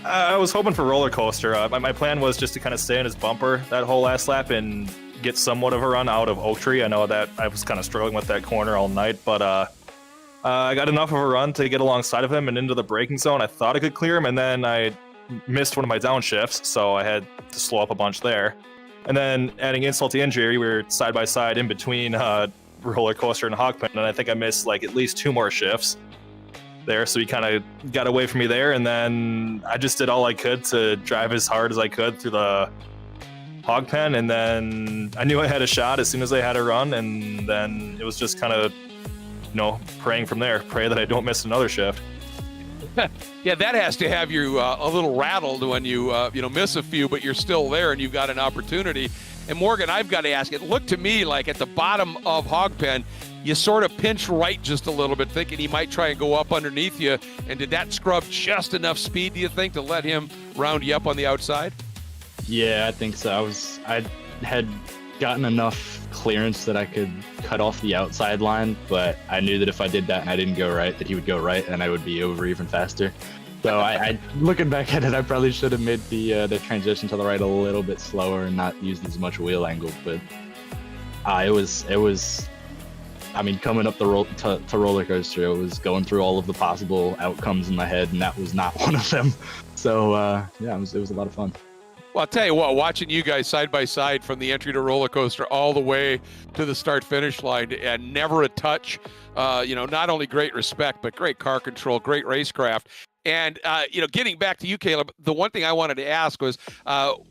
I was hoping for roller coaster. My plan was just to kind of stay in his bumper that whole last lap and get somewhat of a run out of Oak Tree. I know that I was kind of struggling with that corner all night, but I got enough of a run to get alongside of him and into the braking zone. I thought I could clear him, and then I missed one of my downshifts, so I had to slow up a bunch there. And then adding insult to injury, we were side by side in between roller coaster and Hogpen, and I think I missed like at least 2 more shifts there, so he kind of got away from me there, and then I just did all I could to drive as hard as I could through the hog pen, and then I knew I had a shot as soon as I had a run, and then it was just kind of, praying from there, pray that I don't miss another shift. Yeah, that has to have you a little rattled when you miss a few, but you're still there and you've got an opportunity. And Morgan, I've got to ask, it looked to me like at the bottom of Hogpen, you sort of pinched right just a little bit, thinking he might try and go up underneath you. And did that scrub just enough speed, do you think, to let him round you up on the outside? Yeah, I think so. I had gotten enough clearance that I could cut off the outside line, but I knew that if I did that and I didn't go right, that he would go right and I would be over even faster. So I looking back at it, I probably should have made the transition to the right a little bit slower and not used as much wheel angle. But it was. I mean, coming up to roller coaster, it was going through all of the possible outcomes in my head, and that was not one of them. So yeah, it was a lot of fun. Well, I'll tell you what, watching you guys side by side from the entry to roller coaster all the way to the start finish line and never a touch, not only great respect, but great car control, great racecraft. And, getting back to you, Caleb, the one thing I wanted to ask was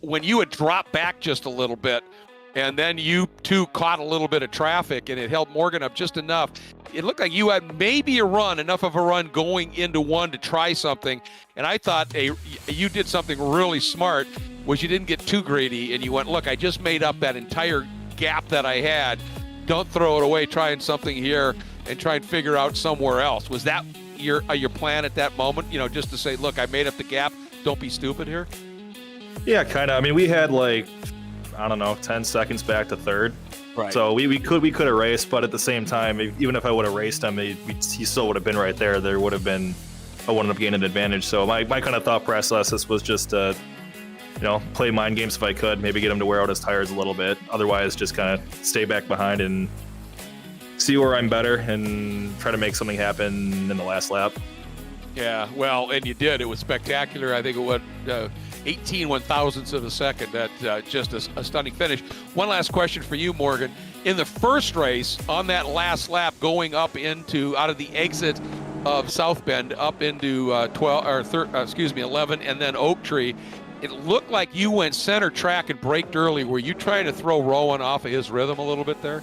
when you had dropped back just a little bit and then you two caught a little bit of traffic and it held Morgan up just enough, it looked like you had maybe enough of a run going into one to try something. And I thought you did something really smart, was you didn't get too greedy and you went, look, I just made up that entire gap that I had. Don't throw it away, trying something here and try and figure out somewhere else. Was that your plan at that moment, just to say, look, I made up the gap, don't be stupid here? Yeah, kind of. I mean, we had 10 seconds back to third. Right. So we could have raced, but at the same time, even if I would have raced him, he still would have been right there. There would have been, I wouldn't have gained an advantage. So my kind of thought process was just play mind games if I could, maybe get him to wear out his tires a little bit. Otherwise, just kind of stay back behind and see where I'm better and try to make something happen in the last lap. Yeah, well, and you did. It was spectacular. I think it was 18 one-thousandths of a second. That just a stunning finish. One last question for you, Morgan. In the first race, on that last lap, going up out of the exit of South Bend up into 11, and then Oak Tree, it looked like you went center track and braked early. Were you trying to throw Rowan off of his rhythm a little bit there?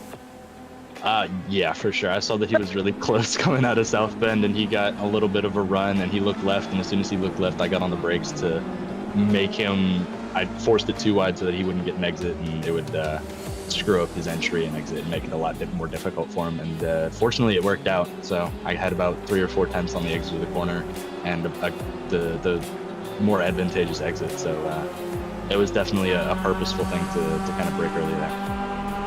Yeah, for sure. I saw that he was really close coming out of South Bend, and he got a little bit of a run, and he looked left, and as soon as he looked left, I got on the brakes to make him, I forced it too wide so that he wouldn't get an exit, and it would screw up his entry and exit and make it a lot more difficult for him. And fortunately, it worked out. So I had about 3 or 4 tenths on the exit of the corner and the more advantageous exit. So it was definitely a purposeful thing to kind of break early there.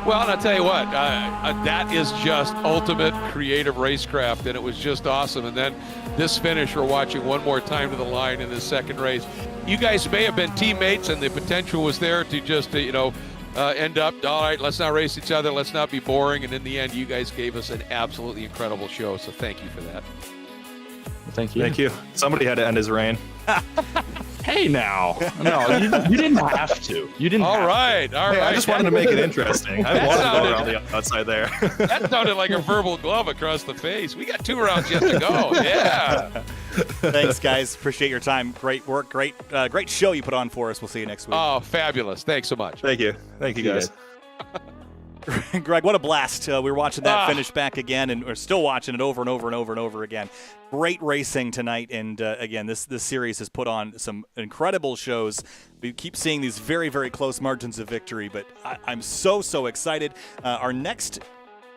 Well, and I'll tell you what, that is just ultimate creative racecraft, and it was just awesome. And then this finish, we're watching one more time to the line in this second race. You guys may have been teammates, and the potential was there to just, end up, all right, let's not race each other, let's not be boring. And in the end, you guys gave us an absolutely incredible show, so thank you for that. Thank you. Thank you. Somebody had to end his reign. Hey, now. No, you didn't have to. You didn't All have right. to. I just wanted to make it interesting. I wanted to go around the outside there. That sounded like a verbal glove across the face. We got 2 rounds yet to go. Yeah. Thanks, guys. Appreciate your time. Great work. Great show you put on for us. We'll see you next week. Oh, fabulous. Thanks so much. Thank you. Thank you, guys. Greg, what a blast. We were watching that finish back again, and we're still watching it over and over and over and over again. Great racing tonight, and again, this series has put on some incredible shows. We keep seeing these very, very close margins of victory, but I'm so excited. Our next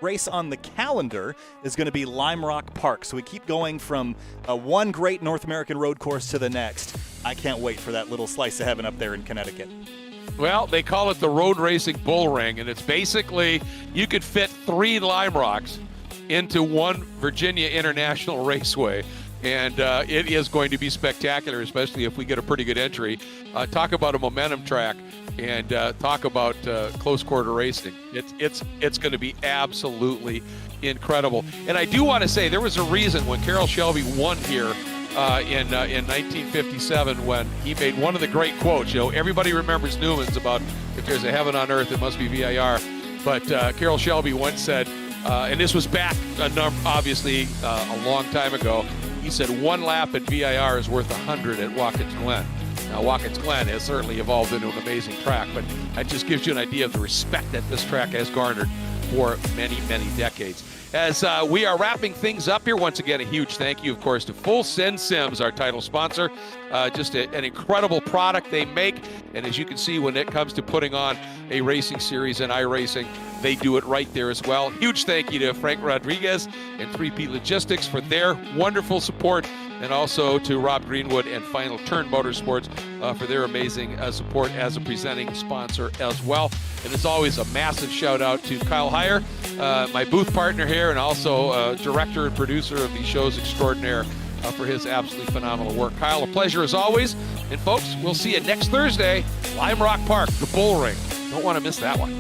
race on the calendar is going to be Lime Rock Park, so we keep going from one great North American road course to the next. I can't wait for that little slice of heaven up there in Connecticut. Well, they call it the Road Racing Bull Ring, and it's basically you could fit 3 Lime Rocks into one Virginia International Raceway, and it is going to be spectacular, especially if we get a pretty good entry. Talk about a momentum track, and talk about close quarter racing. It's going to be absolutely incredible. And I do want to say there was a reason when Carroll Shelby won here in 1957 when he made one of the great quotes. Everybody remembers Newman's about if there's a heaven on earth, it must be VIR. But Carroll Shelby once said, and this was back obviously a long time ago, he said 1 lap at VIR is worth 100 at Watkins Glen. Now, Watkins Glen has certainly evolved into an amazing track, but that just gives you an idea of the respect that this track has garnered for many, many decades. As we are wrapping things up here, once again, a huge thank you, of course, to Full Send Sims, our title sponsor. Just an incredible product they make. And as you can see, when it comes to putting on a racing series in iRacing, they do it right there as well. Huge thank you to Frank Rodriguez and 3P Logistics for their wonderful support, and also to Rob Greenwood and Final Turn Motorsports for their amazing support as a presenting sponsor as well. And as always, a massive shout out to Kyle Heyer, my booth partner here, and also director and producer of these shows extraordinaire, for his absolutely phenomenal work. Kyle, a pleasure as always. And folks, we'll see you next Thursday, Lime Rock Park, the Bull Ring. Don't want to miss that one.